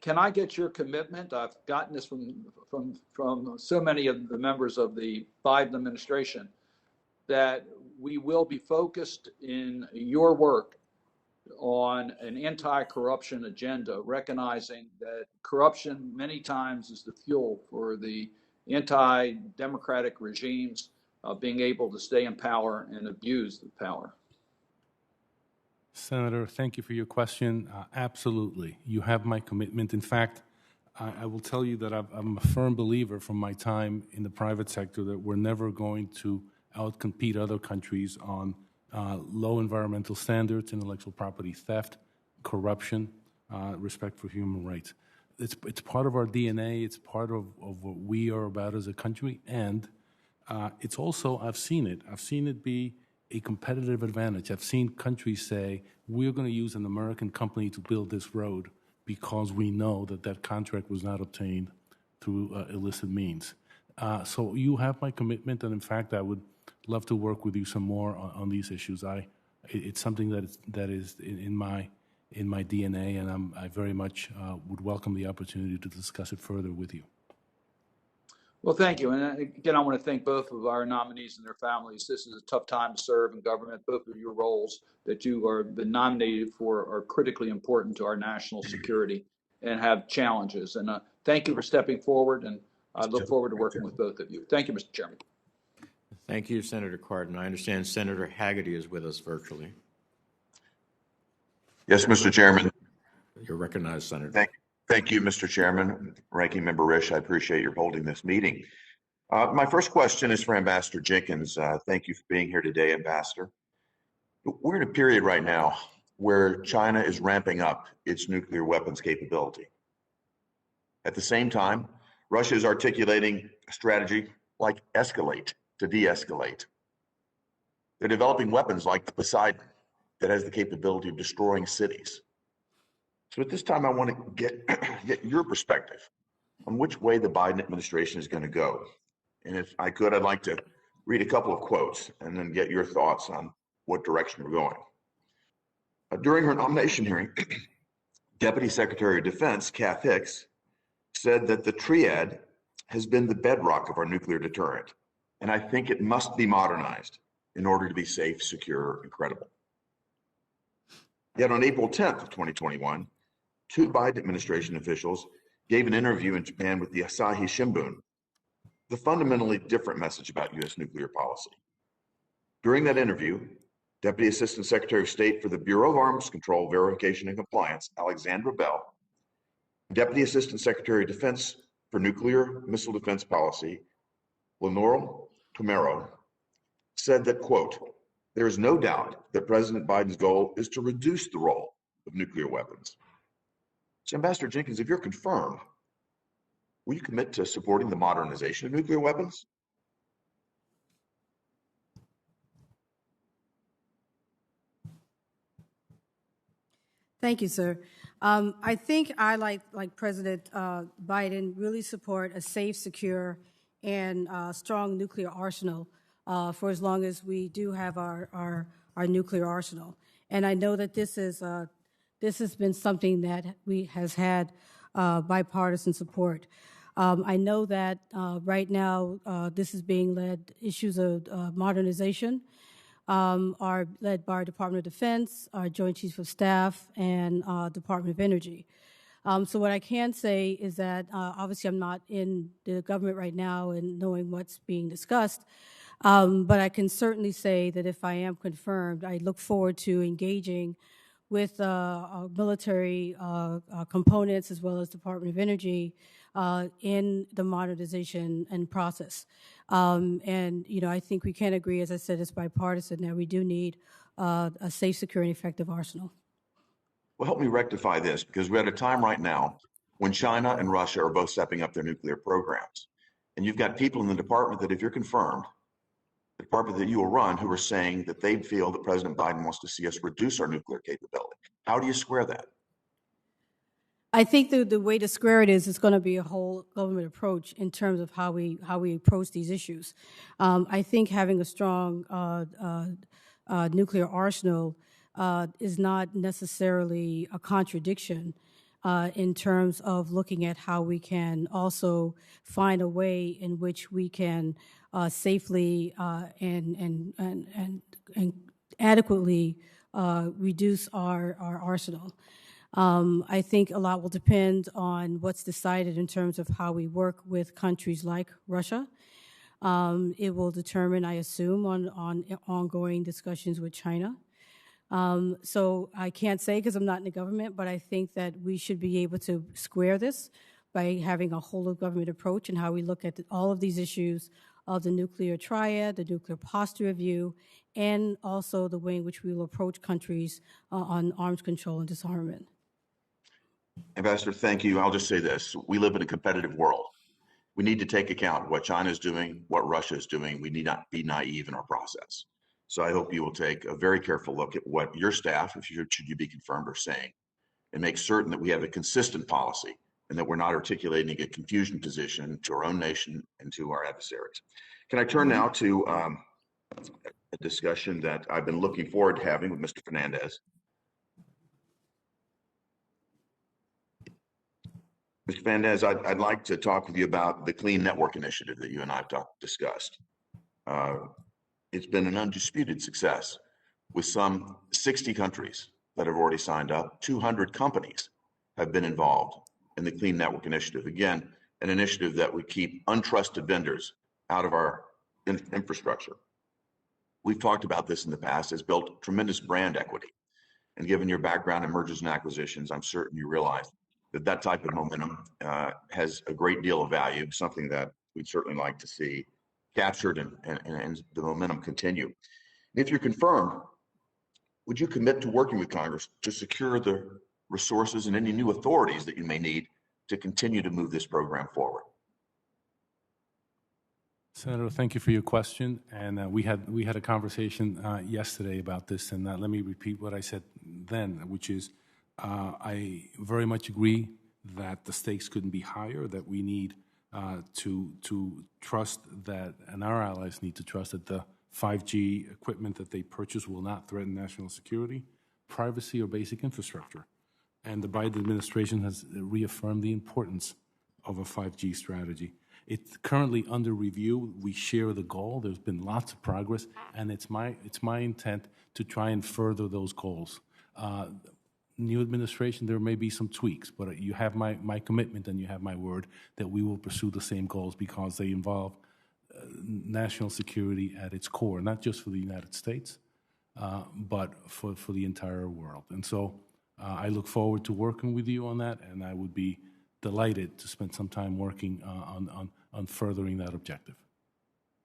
Can I get your commitment? I've gotten this from so many of the members of the Biden administration that we will be focused in your work on an anti-corruption agenda, recognizing that corruption many times is the fuel for the anti-democratic regimes being able to stay in power and abuse the power. Senator, thank you for your question. Absolutely. You have my commitment. In fact, I will tell you that I'm a firm believer from my time in the private sector that we're never going to outcompete other countries on low environmental standards, intellectual property theft, corruption, respect for human rights. It's part of our DNA. It's part of what we are about as a country. And it's also, I've seen it be a competitive advantage. I've seen countries say, we're going to use an American company to build this road because we know that that contract was not obtained through illicit means. So you have my commitment, and in fact, I would love to work with you some more on these issues. It's something that is in my DNA, and I very much would welcome the opportunity to discuss it further with you. Well, thank you. And again, I want to thank both of our nominees and their families. This is a tough time to serve in government. Both of your roles that you are been nominated for are critically important to our national security and have challenges. And thank you for stepping forward, and I look forward to working with both of you. Thank you, Mr. Chairman. Thank you, Senator Cardin. I understand Senator Haggerty is with us virtually. Yes, Mr. Chairman. You're recognized, Senator. Thank you, Mr. Chairman. Ranking Member Risch, I appreciate your holding this meeting. My first question is for Ambassador Jenkins. Thank you for being here today, Ambassador. We're in a period right now where China is ramping up its nuclear weapons capability. At the same time, Russia is articulating a strategy like escalate to de-escalate. They're developing weapons like the Poseidon that has the capability of destroying cities. So at this time, I want to get your perspective on which way the Biden administration is going to go. And if I could, I'd like to read a couple of quotes and then get your thoughts on what direction we're going. During her nomination hearing, Deputy Secretary of Defense Kath Hicks said that the triad has been the bedrock of our nuclear deterrent, and I think it must be modernized in order to be safe, secure, and credible. Yet on April 10th of 2021, two Biden administration officials gave an interview in Japan with the Asahi Shimbun, the fundamentally different message about U.S. nuclear policy. During that interview, Deputy Assistant Secretary of State for the Bureau of Arms Control, Verification and Compliance, Alexandra Bell, Deputy Assistant Secretary of Defense for Nuclear Missile Defense Policy, Lenore Tomero, said that, quote, "There is no doubt that President Biden's goal is to reduce the role of nuclear weapons." So, Ambassador Jenkins, if you're confirmed, will you commit to supporting the modernization of nuclear weapons? Thank you, sir. I think I, like President Biden, really support a safe, secure, and strong nuclear arsenal for as long as we do have our nuclear arsenal. And I know that this has been something that has had bipartisan support. I know that right now this is being led, issues of modernization are led by our Department of Defense, our Joint Chiefs of Staff, and Department of Energy. So what I can say is that obviously I'm not in the government right now and knowing what's being discussed, but I can certainly say that if I am confirmed, I look forward to engaging with our military components as well as Department of Energy in the modernization and process. And, you know, I think we can agree, as I said, it's bipartisan, that we do need a safe, secure, and effective arsenal. Well, help me rectify this, because we're at a time right now when China and Russia are both stepping up their nuclear programs. And you've got people in the department that, if you're confirmed, the department that you will run, who are saying that they feel that President Biden wants to see us reduce our nuclear capability. How do you square that? I think the way to square it is it's going to be a whole government approach in terms of how we approach these issues. I think having a strong nuclear arsenal is not necessarily a contradiction in terms of looking at how we can also find a way in which we can safely and adequately reduce our arsenal. I think a lot will depend on what's decided in terms of how we work with countries like Russia. It will determine, I assume, on ongoing discussions with China. So I can't say because I'm not in the government, but I think that we should be able to square this by having a whole of government approach and how we look at all of these issues of the nuclear triad, the nuclear posture review, and also the way in which we will approach countries on arms control and disarmament. Ambassador, thank you. I'll just say this. We live in a competitive world. We need to take account of what China is doing, what Russia is doing. We need not be naive in our process. So I hope you will take a very careful look at what your staff, should you be confirmed, are saying, and make certain that we have a consistent policy and that we're not articulating a confusion position to our own nation and to our adversaries. Can I turn now to a discussion that I've been looking forward to having with Mr. Fernandez? Mr. Fernandez, I'd like to talk with you about the Clean Network Initiative that you and I have discussed. It's been an undisputed success with some 60 countries that have already signed up. 200 companies have been involved in the Clean Network Initiative. Again, an initiative that would keep untrusted vendors out of our infrastructure. We've talked about this in the past. It's built tremendous brand equity. And given your background in mergers and acquisitions, I'm certain you realize that that type of momentum has a great deal of value, something that we'd certainly like to see captured and the momentum continue. And if you're confirmed, would you commit to working with Congress to secure the resources and any new authorities that you may need to continue to move this program forward? Senator, thank you for your question. And we had a conversation yesterday about this, and let me repeat what I said then, which is I very much agree that the stakes couldn't be higher, that we need to trust that, and our allies need to trust that the 5G equipment that they purchase will not threaten national security, privacy, or basic infrastructure. And the Biden administration has reaffirmed the importance of a 5G strategy. It's currently under review. We share the goal. There's been lots of progress, and it's my intent to try and further those goals. New administration, there may be some tweaks, but you have my commitment and you have my word that we will pursue the same goals because they involve national security at its core, not just for the United States, but for the entire world. And so I look forward to working with you on that, and I would be delighted to spend some time working on furthering that objective.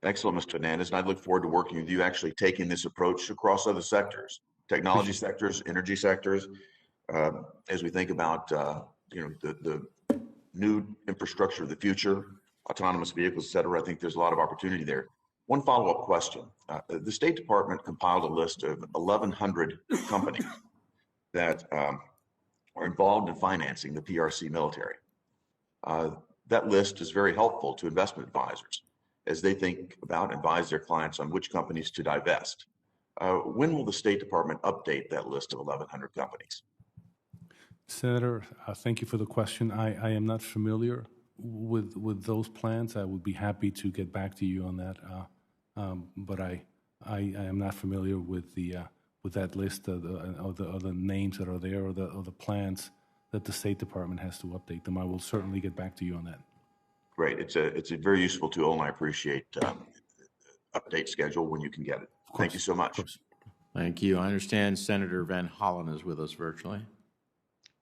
Excellent, Mr. Fernandez, and I look forward to working with you, actually taking this approach across other sectors, technology sectors, energy sectors, as we think about the new infrastructure of the future, autonomous vehicles, et cetera. I think there's a lot of opportunity there. One follow-up question. The State Department compiled a list of 1,100 companies that are involved in financing the PRC military. That list is very helpful to investment advisors as they think about and advise their clients on which companies to divest. When will the State Department update that list of 1,100 companies? Senator, thank you for the question. I am not familiar with those plans. I would be happy to get back to you on that, but I am not familiar with that list of the names that are there or the plans that the State Department has to update them. I will certainly get back to you on that. Great. It's a very useful tool, and I appreciate update schedule when you can get it. Thank you so much. Thank you. I understand Senator Van Hollen is with us virtually.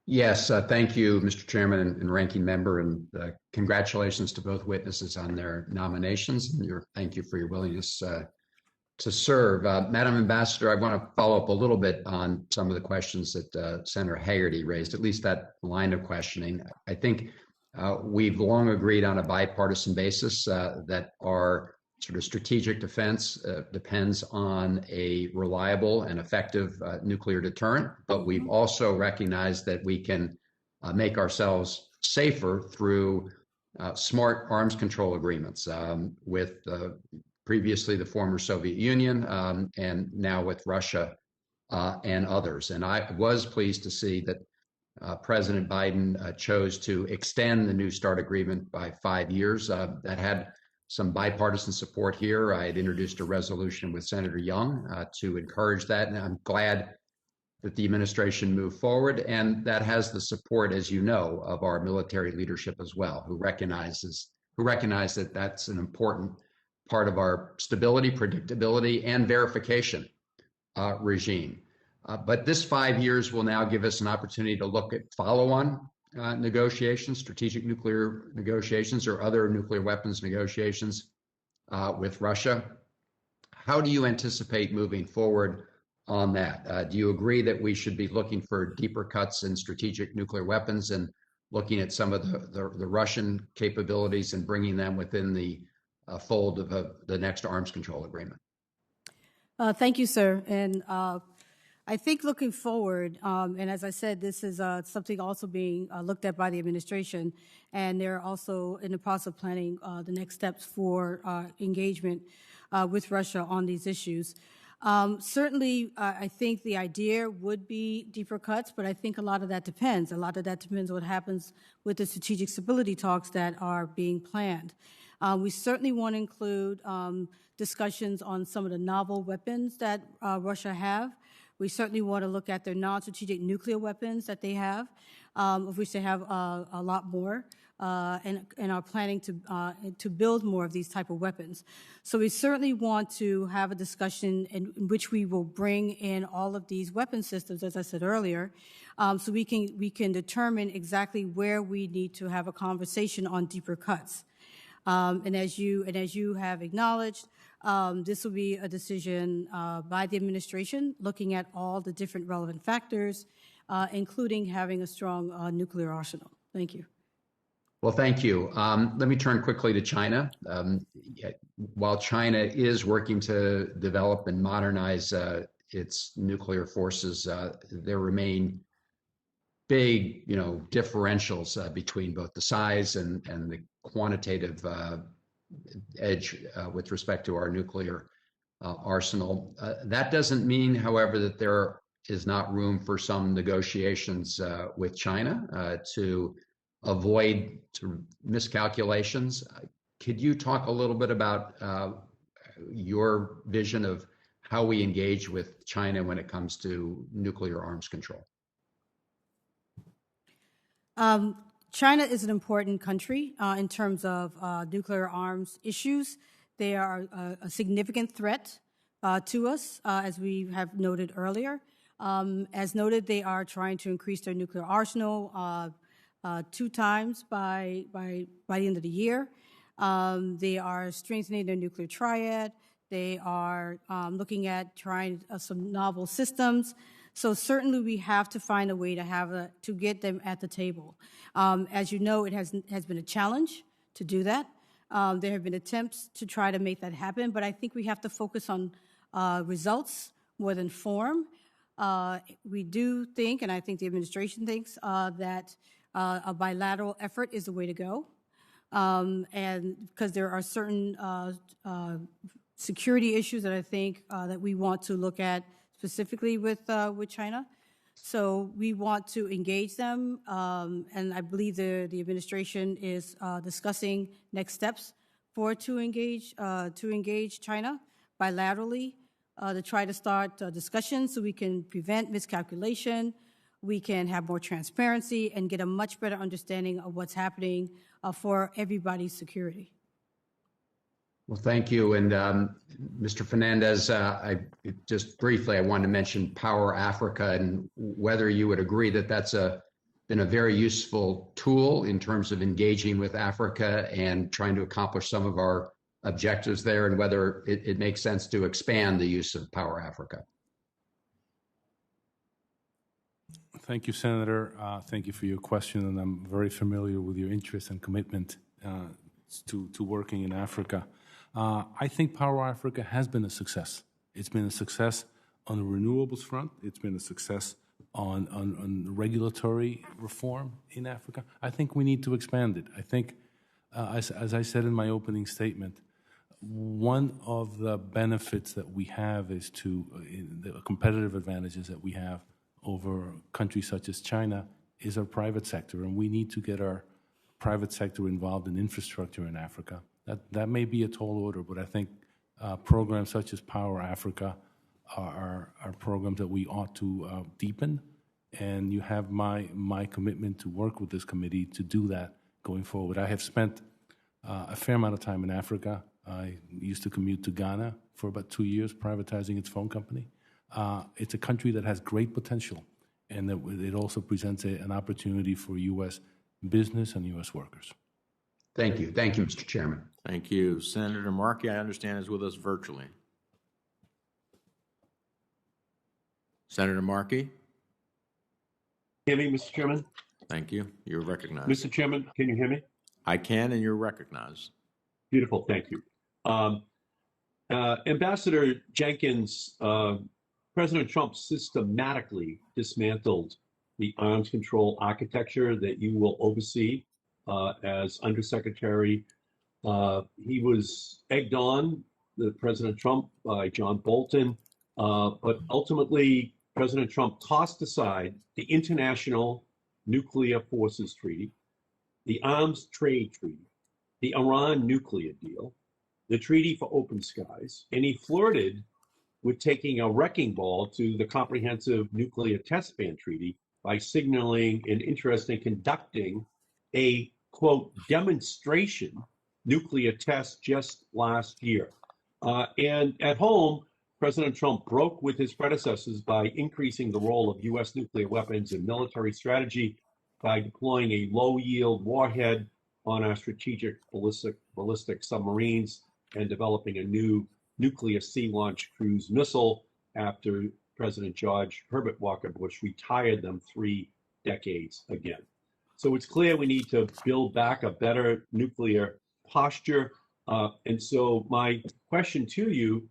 Yes, thank you, Mr. Chairman and Ranking Member, and congratulations to both witnesses on their nominations. And thank you for your willingness to serve. Madam Ambassador, I want to follow up a little bit on some of the questions that Senator Hagerty raised, at least that line of questioning. I think we've long agreed on a bipartisan basis that our sort of strategic defense depends on a reliable and effective nuclear deterrent, but we've also recognized that we can make ourselves safer through smart arms control agreements with previously the former Soviet Union and now with Russia and others. And I was pleased to see that President Biden chose to extend the New START agreement by 5 years. That had some bipartisan support here. I had introduced a resolution with Senator Young to encourage that, and I'm glad that the administration moved forward, and that has the support, as you know, of our military leadership as well, who recognize that that's an important part of our stability, predictability, and verification regime. But this 5 years will now give us an opportunity to look at follow-on negotiations, strategic nuclear negotiations, or other nuclear weapons negotiations with Russia. How do you anticipate moving forward on that? Do you agree that we should be looking for deeper cuts in strategic nuclear weapons and looking at some of the Russian capabilities and bringing them within the fold of the next arms control agreement? Thank you, sir. And I think looking forward, and as I said, this is something also being looked at by the administration, and they're also in the process of planning the next steps for engagement with Russia on these issues. Certainly, I think the idea would be deeper cuts, but I think a lot of that depends. A lot of that depends on what happens with the strategic stability talks that are being planned. We certainly want to include discussions on some of the novel weapons that Russia have. We certainly want to look at their non-strategic nuclear weapons that they have, of which they have a lot more, and are planning to build more of these type of weapons. So we certainly want to have a discussion in which we will bring in all of these weapon systems, as I said earlier, so we can determine exactly where we need to have a conversation on deeper cuts. And as you have acknowledged, this will be a decision by the administration looking at all the different relevant factors, including having a strong nuclear arsenal. Thank you. Well, thank you. Let me turn quickly to China. While China is working to develop and modernize its nuclear forces, there remain big, differentials between both the size and the quantitative edge with respect to our nuclear arsenal. That doesn't mean, however, that there is not room for some negotiations with China to avoid miscalculations. Could you talk a little bit about your vision of how we engage with China when it comes to nuclear arms control? China is an important country in terms of nuclear arms issues. They are a significant threat to us, as we have noted earlier. As noted, they are trying to increase their nuclear arsenal 2 times by the end of the year. They are strengthening their nuclear triad. They are looking at trying some novel systems. So certainly we have to find a way to get them at the table. As you know, it has been a challenge to do that. There have been attempts to try to make that happen, but I think we have to focus on results more than form. We do think, and I think the administration thinks, that a bilateral effort is the way to go. And because there are certain security issues that I think that we want to look at specifically with China. So we want to engage them, and I believe the administration is discussing next steps to engage China bilaterally to try to start discussions so we can prevent miscalculation, we can have more transparency, and get a much better understanding of what's happening for everybody's security. Well, thank you. And Mr. Fernandez, just briefly, I wanted to mention Power Africa and whether you would agree that that's been a very useful tool in terms of engaging with Africa and trying to accomplish some of our objectives there, and whether it makes sense to expand the use of Power Africa. Thank you, Senator. Thank you for your question, and I'm very familiar with your interest and commitment to working in Africa. I think Power Africa has been a success. It's been a success on the renewables front. It's been a success on regulatory reform in Africa. I think we need to expand it. I think, as I said in my opening statement, one of the benefits that we have is the competitive advantages that we have over countries such as China is our private sector, and we need to get our private sector involved in infrastructure in Africa. That may be a tall order, but I think programs such as Power Africa are programs that we ought to deepen, and you have my commitment to work with this committee to do that going forward. I have spent a fair amount of time in Africa. I used to commute to Ghana for about 2 years, privatizing its phone company. It's a country that has great potential, and that it also presents an opportunity for U.S. business and U.S. workers. Thank you. Thank you, Mr. Chairman. Thank you. Senator Markey, I understand, is with us virtually. Senator Markey? Hear me, Mr. Chairman? Thank you. You're recognized. Mr. Chairman, can you hear me? I can, and you're recognized. Beautiful, thank you. Ambassador Jenkins, President Trump systematically dismantled the arms control architecture that you will oversee as Undersecretary. He was egged on, President Trump, by John Bolton, but ultimately President Trump tossed aside the International Nuclear Forces Treaty, the Arms Trade Treaty, the Iran nuclear deal, the Treaty for Open Skies, and he flirted with taking a wrecking ball to the Comprehensive Nuclear Test Ban Treaty by signaling an interest in conducting a, quote, demonstration nuclear test just last year. And at home, President Trump broke with his predecessors by increasing the role of U.S. nuclear weapons in military strategy by deploying a low-yield warhead on our strategic ballistic submarines and developing a new nuclear sea-launched cruise missile after President George Herbert Walker Bush retired them 3 decades again. So it's clear we need to build back a better nuclear posture. And so my question to you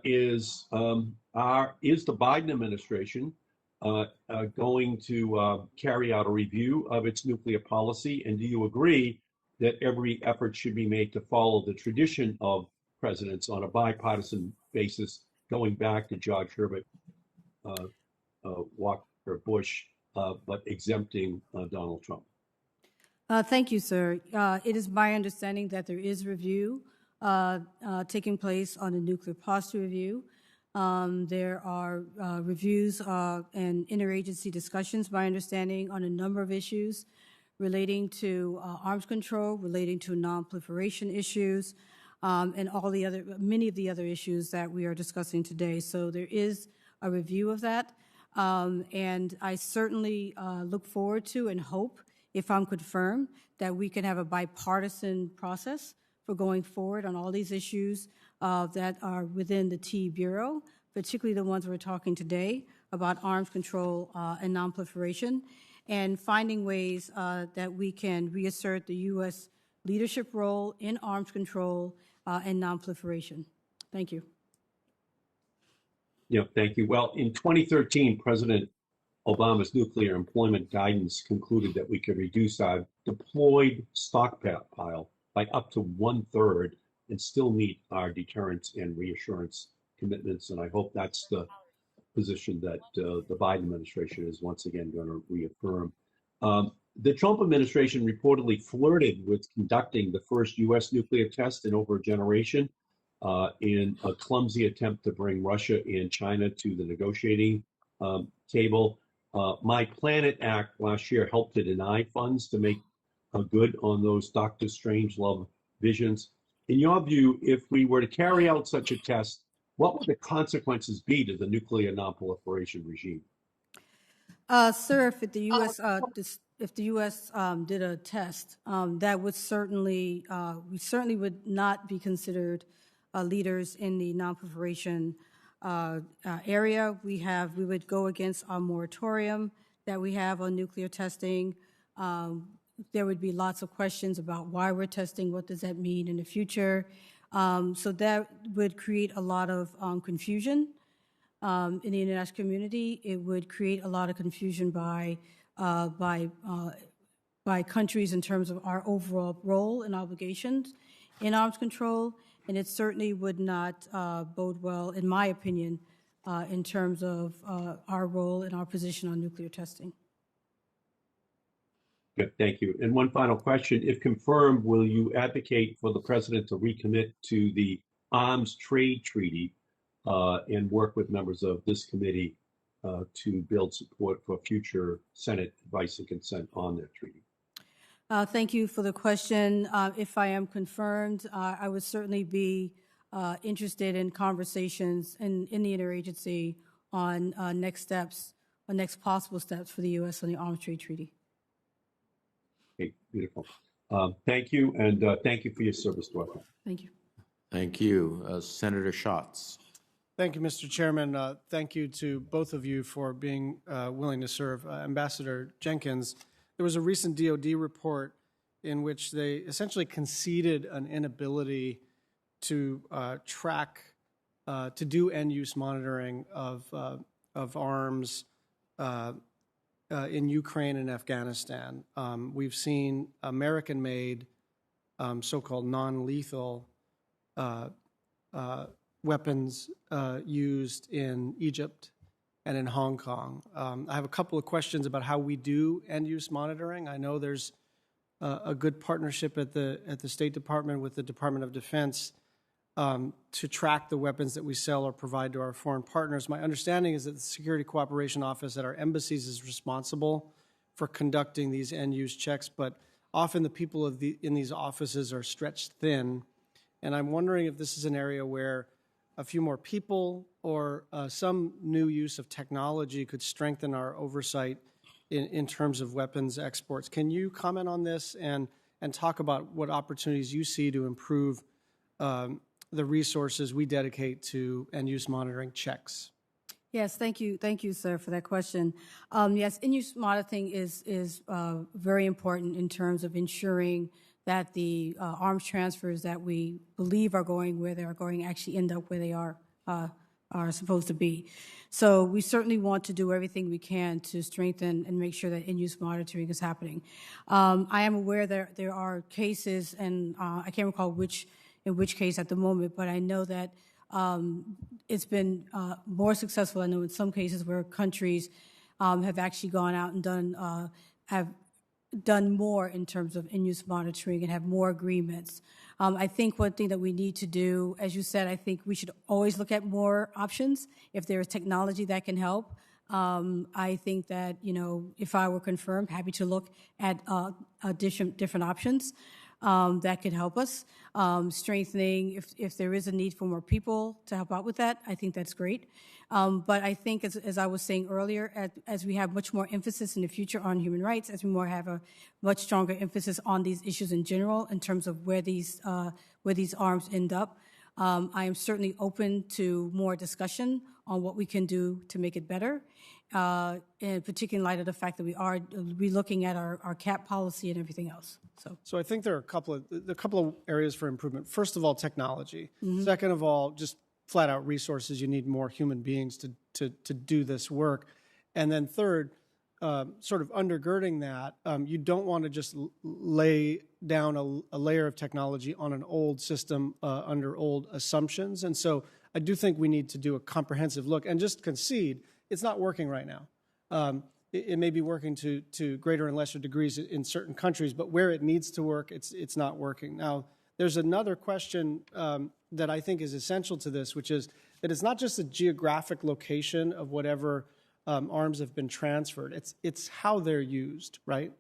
is the Biden administration going to carry out a review of its nuclear policy? And do you agree that every effort should be made to follow the tradition of presidents on a bipartisan basis, going back to George Herbert Walker Bush, but exempting Donald Trump? Thank you, sir. It is my understanding that there is review taking place on the nuclear posture review. There are reviews and interagency discussions, my understanding, on a number of issues relating to arms control, relating to non-proliferation issues, and many of the other issues that we are discussing today. So there is a review of that, and I certainly look forward to and hope, if I'm confirmed, that we can have a bipartisan process for going forward on all these issues that are within the T Bureau, particularly the ones we're talking today about arms control and non-proliferation, and finding ways that we can reassert the U.S. leadership role in arms control and non-proliferation. Thank you. Thank you. Well, in 2013, President Obama's nuclear employment guidance concluded that we could reduce our deployed stockpile by up to 1/3 and still meet our deterrence and reassurance commitments. And I hope that's the position that the Biden administration is once again going to reaffirm. The Trump administration reportedly flirted with conducting the first U.S. nuclear test in over a generation in a clumsy attempt to bring Russia and China to the negotiating table. My Planet Act last year helped to deny funds to make good on those Dr. Strangelove visions. In your view, if we were to carry out such a test, what would the consequences be to the nuclear nonproliferation regime? Sir, if the U.S. Did a test, that would certainly we certainly would not be considered leaders in the nonproliferation area. We would go against our moratorium that we have on nuclear testing. There would be lots of questions about why we're testing, what does that mean in the future. So that would create a lot of confusion in the international community. It would create a lot of confusion by countries in terms of our overall role and obligations in arms control, and it certainly would not bode well, in my opinion, in terms of our role and our position on nuclear testing. Good, thank you. And one final question. If confirmed, will you advocate for the president to recommit to the arms trade treaty and work with members of this committee to build support for future Senate advice and consent on that treaty? Thank you for the question. If I am confirmed, I would certainly be interested in conversations in the interagency on next steps, or next possible steps for the U.S. on the arms trade treaty. Okay, beautiful. Thank you, and thank you for your service to our country. Thank you. Thank you. Senator Schatz. Thank you, Mr. Chairman. Thank you to both of you for being willing to serve. Ambassador Jenkins, there was a recent DOD report in which they essentially conceded an inability to track, to do end-use monitoring of arms in Ukraine and Afghanistan. We've seen American-made, so-called non-lethal weapons used in Egypt and in Hong Kong. I have a couple of questions about how we do end-use monitoring. I know there's a good partnership at the State Department with the Department of Defense to track the weapons that we sell or provide to our foreign partners. My understanding is that the Security Cooperation Office at our embassies is responsible for conducting these end-use checks, but often the people in these offices are stretched thin. And I'm wondering if this is an area where a few more people or some new use of technology could strengthen our oversight in terms of weapons exports. Can you comment on this and talk about what opportunities you see to improve the resources we dedicate to end-use monitoring checks? Yes, thank you, sir, for that question. Yes, end-use monitoring is very important in terms of ensuring that the arms transfers that we believe are going where they are going actually end up where they are supposed to be. So we certainly want to do everything we can to strengthen and make sure that end-use monitoring is happening. I am aware there are cases, and I can't recall in which case at the moment, but I know that it's been more successful. I know in some cases where countries have actually gone out and have done more in terms of end-use monitoring and have more agreements. I think one thing that we need to do, as you said, I think we should always look at more options if there is technology that can help. I think that, if I were confirmed, happy to look at different options that could help us. Strengthening, if there is a need for more people to help out with that, I think that's great. But I think, as I was saying earlier, as we have much more emphasis in the future on human rights, as we have a much stronger emphasis on these issues in general in terms of where these arms end up, I am certainly open to more discussion on what we can do to make it better, and particularly in light of the fact that we are relooking at our cap policy and everything else. So I think there are a couple of areas for improvement. First of all, technology. Mm-hmm. Second of all, just flat out resources. You need more human beings to do this work. And then third, sort of undergirding that, you don't want to just lay down a layer of technology on an old system under old assumptions. And so I do think we need to do a comprehensive look and just concede it's not working right now. It may be working to greater and lesser degrees in certain countries, but where it needs to work, it's not working. Now, there's another question that I think is essential to this, which is that it's not just a geographic location of whatever arms have been transferred. It's how they're used, right?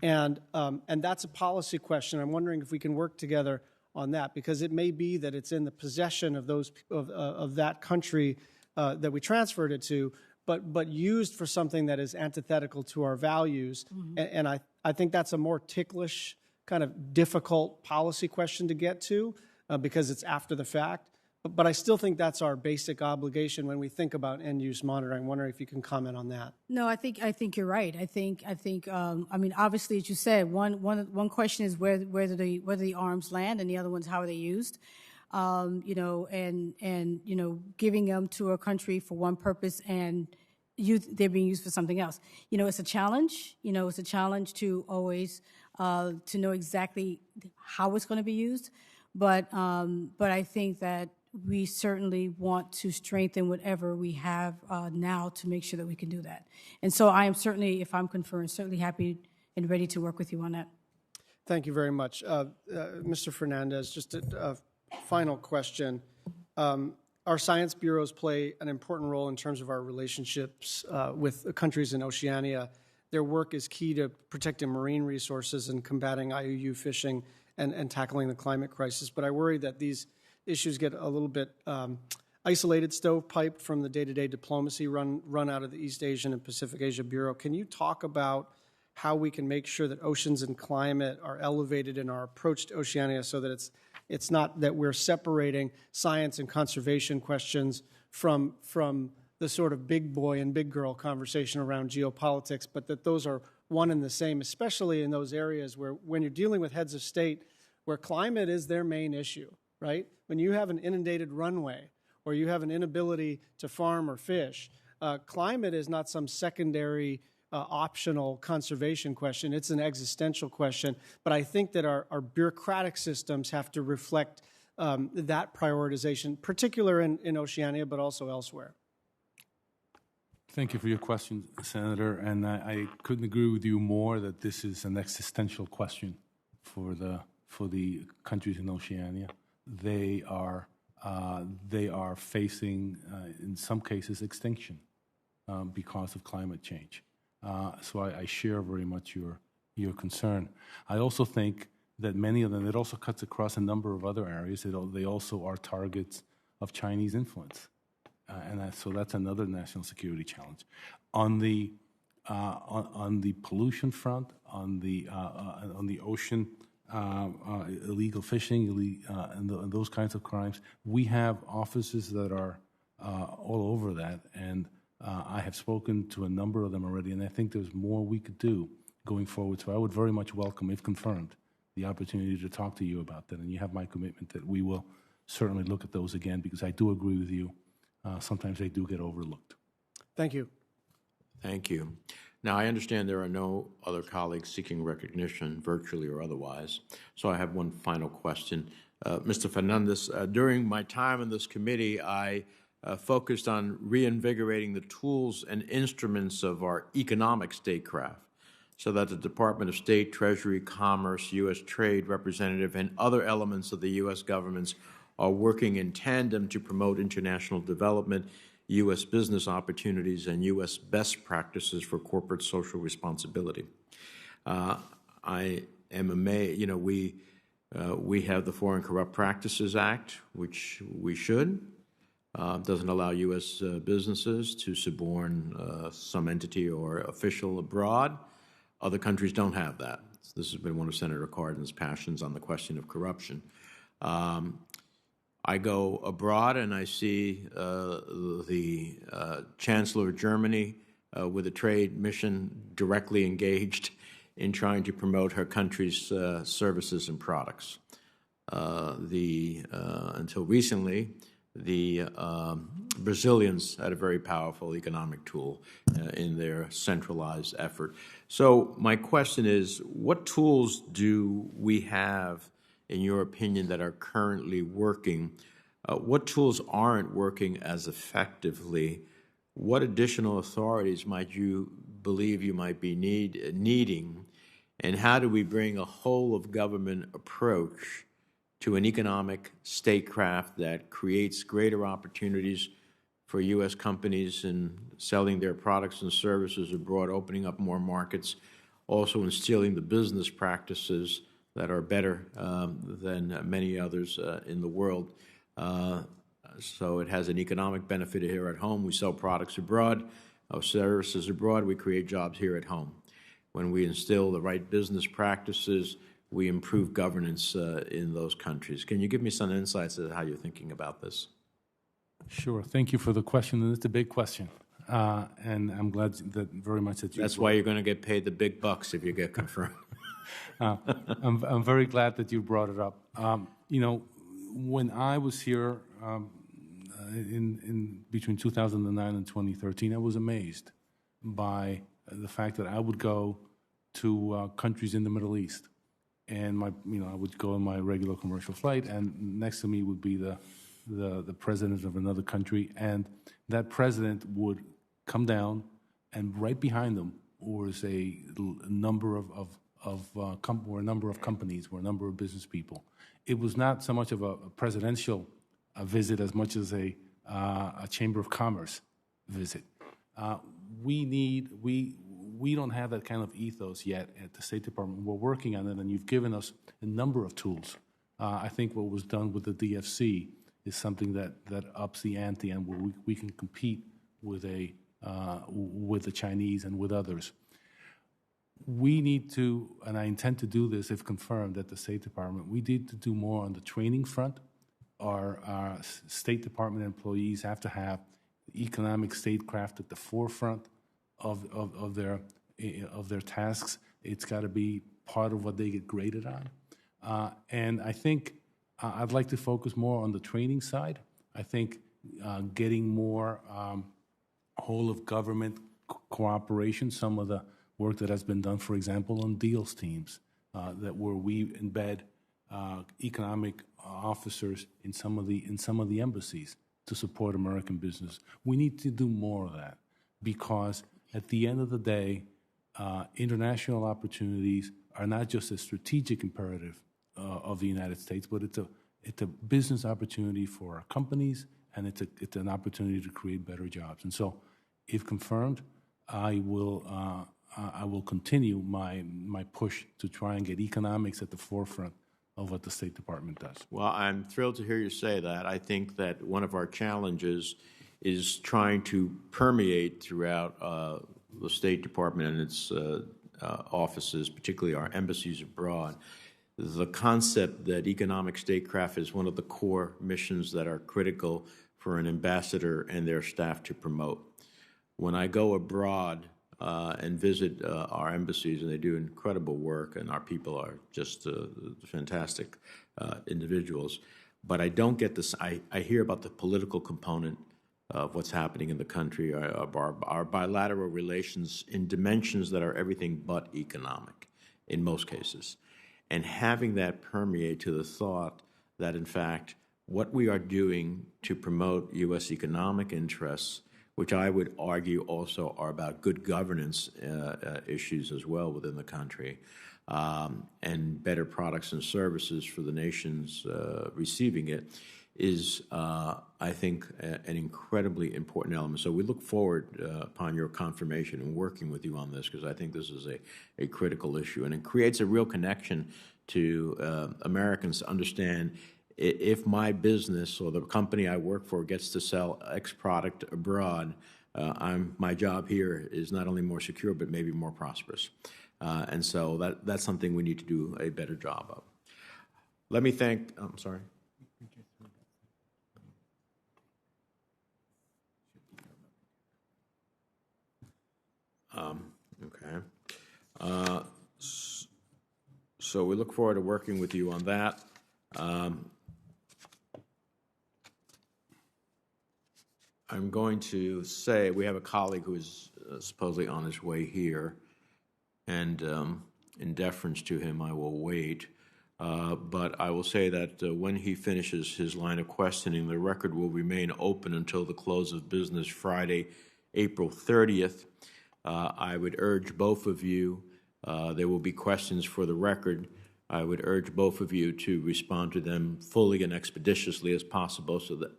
And that's a policy question. I'm wondering if we can work together on that, because it may be that it's in the possession of those of that country that we transferred it to, but used for something that is antithetical to our values. And I think that's a more ticklish, kind of difficult policy question to get to because it's after the fact. But I still think that's our basic obligation when we think about end-use monitoring. I'm wondering if you can comment on that. No, I think you're right. I think. I mean, obviously, as you said, one question is where do the arms land, and the other one's how are they used. You know, and you know, giving them to a country for one purpose and they're being used for something else. You know, it's a challenge. You know, it's a challenge to always to know exactly how it's going to be used. But I think that we certainly want to strengthen whatever we have now to make sure that we can do that. And so I am certainly, if I'm confirmed, certainly happy and ready to work with you on that. Thank you very much. Mr. Fernandez, just a final question. Our science bureaus play an important role in terms of our relationships with countries in Oceania. Their work is key to protecting marine resources and combating IUU fishing and tackling the climate crisis. But I worry that these issues get a little bit isolated, stovepiped from the day-to-day diplomacy run out of the East Asian and Pacific Asia Bureau. Can you talk about how we can make sure that oceans and climate are elevated in our approach to Oceania so that it's not that we're separating science and conservation questions from the sort of big boy and big girl conversation around geopolitics, but that those are one and the same, especially in those areas where when you're dealing with heads of state where climate is their main issue, right? When you have an inundated runway or you have an inability to farm or fish, climate is not some secondary optional conservation question. It's an existential question. But I think that our bureaucratic systems have to reflect that prioritization, particularly in Oceania, but also elsewhere. Thank you for your question, Senator. And I couldn't agree with you more that this is an existential question for the countries in Oceania. They are facing, in some cases, extinction because of climate change. So I share very much your concern. I also think that many of them, it also cuts across a number of other areas. They also are targets of Chinese influence. So that's another national security challenge. On the pollution front, on the ocean, illegal fishing, and those kinds of crimes, we have offices that are all over that, and I have spoken to a number of them already, and I think there's more we could do going forward. So I would very much welcome, if confirmed, the opportunity to talk to you about that, and you have my commitment that we will certainly look at those again, because I do agree with you. Sometimes they do get overlooked. Thank you. Thank you. Now, I understand there are no other colleagues seeking recognition, virtually or otherwise. So I have one final question. Mr. Fernandez, during my time in this committee, I focused on reinvigorating the tools and instruments of our economic statecraft so that the Department of State, Treasury, Commerce, U.S. Trade Representative, and other elements of the U.S. governments are working in tandem to promote international development, U.S. business opportunities, and U.S. best practices for corporate social responsibility. I am amazed. You know, we have the Foreign Corrupt Practices Act, which we should. Doesn't allow U.S. businesses to suborn some entity or official abroad. Other countries don't have that. This has been one of Senator Cardin's passions on the question of corruption. I go abroad and I see the Chancellor of Germany with a trade mission directly engaged in trying to promote her country's services and products. Until recently, the Brazilians had a very powerful economic tool in their centralized effort. So my question is, what tools do we have, in your opinion, that are currently working? What tools aren't working as effectively? What additional authorities might you believe you might be needing? And how do we bring a whole-of-government approach to an economic statecraft that creates greater opportunities for U.S. companies in selling their products and services abroad, opening up more markets, also instilling the business practices that are better than many others in the world? So it has an economic benefit here at home. We sell products abroad, our services abroad, we create jobs here at home. When we instill the right business practices, we improve governance in those countries. Can you give me some insights as to how you're thinking about this? Sure. Thank you for the question, and it's a big question. And I'm glad that very much that you. That's why you're going to get paid the big bucks if you get confirmed. I'm very glad that you brought it up. When I was here in between 2009 and 2013, I was amazed by the fact that I would go to countries in the Middle East, and I would go on my regular commercial flight, and next to me would be the president of another country, and that president would come down, and right behind them was a number of companies, or a number of business people. It was not so much of a presidential visit as much as a Chamber of Commerce visit. We don't have that kind of ethos yet at the State Department. We're working on it, and you've given us a number of tools. I think what was done with the DFC is something that ups the ante, and where we can compete with the Chinese and with others. We need to, and I intend to do this if confirmed at the State Department, we need to do more on the training front. Our State Department employees have to have economic statecraft at the forefront of their tasks. It's got to be part of what they get graded on. And I think I'd like to focus more on the training side. I think getting more whole of government cooperation, some of the work that has been done, for example, on deals teams, where we embed economic officers in some of the embassies to support American business. We need to do more of that, because at the end of the day, international opportunities are not just a strategic imperative of the United States, but it's a business opportunity for our companies, and it's an opportunity to create better jobs. And so, if confirmed, I will continue my push to try and get economics at the forefront of what the State Department does. Well, I'm thrilled to hear you say that. I think that one of our challenges is trying to permeate throughout the State Department and its offices, particularly our embassies abroad, the concept that economic statecraft is one of the core missions that are critical for an ambassador and their staff to promote. When I go abroad and visit our embassies, and they do incredible work, and our people are just fantastic individuals, but I don't get this. I hear about the political component of what's happening in the country, of our bilateral relations in dimensions that are everything but economic in most cases. And having that permeate to the thought that, in fact, what we are doing to promote U.S. economic interests, which I would argue also are about good governance issues as well within the country, and better products and services for the nations receiving it, is, I think, an incredibly important element. So we look forward upon your confirmation and working with you on this, because I think this is a critical issue. And it creates a real connection to Americans to understand, if my business or the company I work for gets to sell X product abroad, my job here is not only more secure, but maybe more prosperous. And so that's something we need to do a better job of. Let me thank, I'm sorry. Okay. So we look forward to working with you on that. I'm going to say we have a colleague who is supposedly on his way here, and in deference to him, I will wait. But I will say that when he finishes his line of questioning, the record will remain open until the close of business Friday, April 30th. I would urge both of you, there will be questions for the record. I would urge both of you to respond to them fully and expeditiously as possible so that,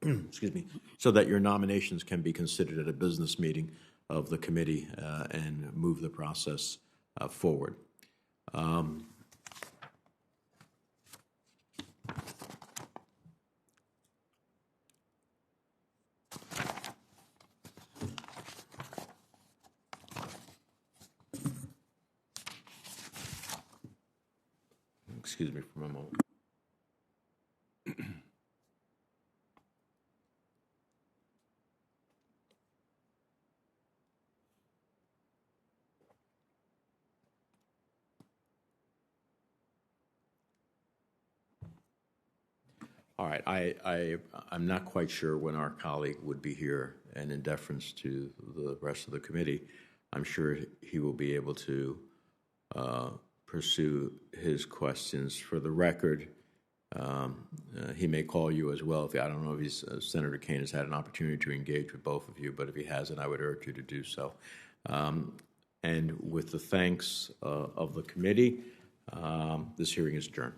excuse me, so that your nominations can be considered at a business meeting of the committee and move the process forward. Excuse me for a moment. All right, I'm not quite sure when our colleague would be here, and in deference to the rest of the committee, I'm sure he will be able to pursue his questions. For the record, he may call you as well. I don't know if Senator Kaine has had an opportunity to engage with both of you, but if he hasn't, I would urge you to do so. And with the thanks of the committee, this hearing is adjourned.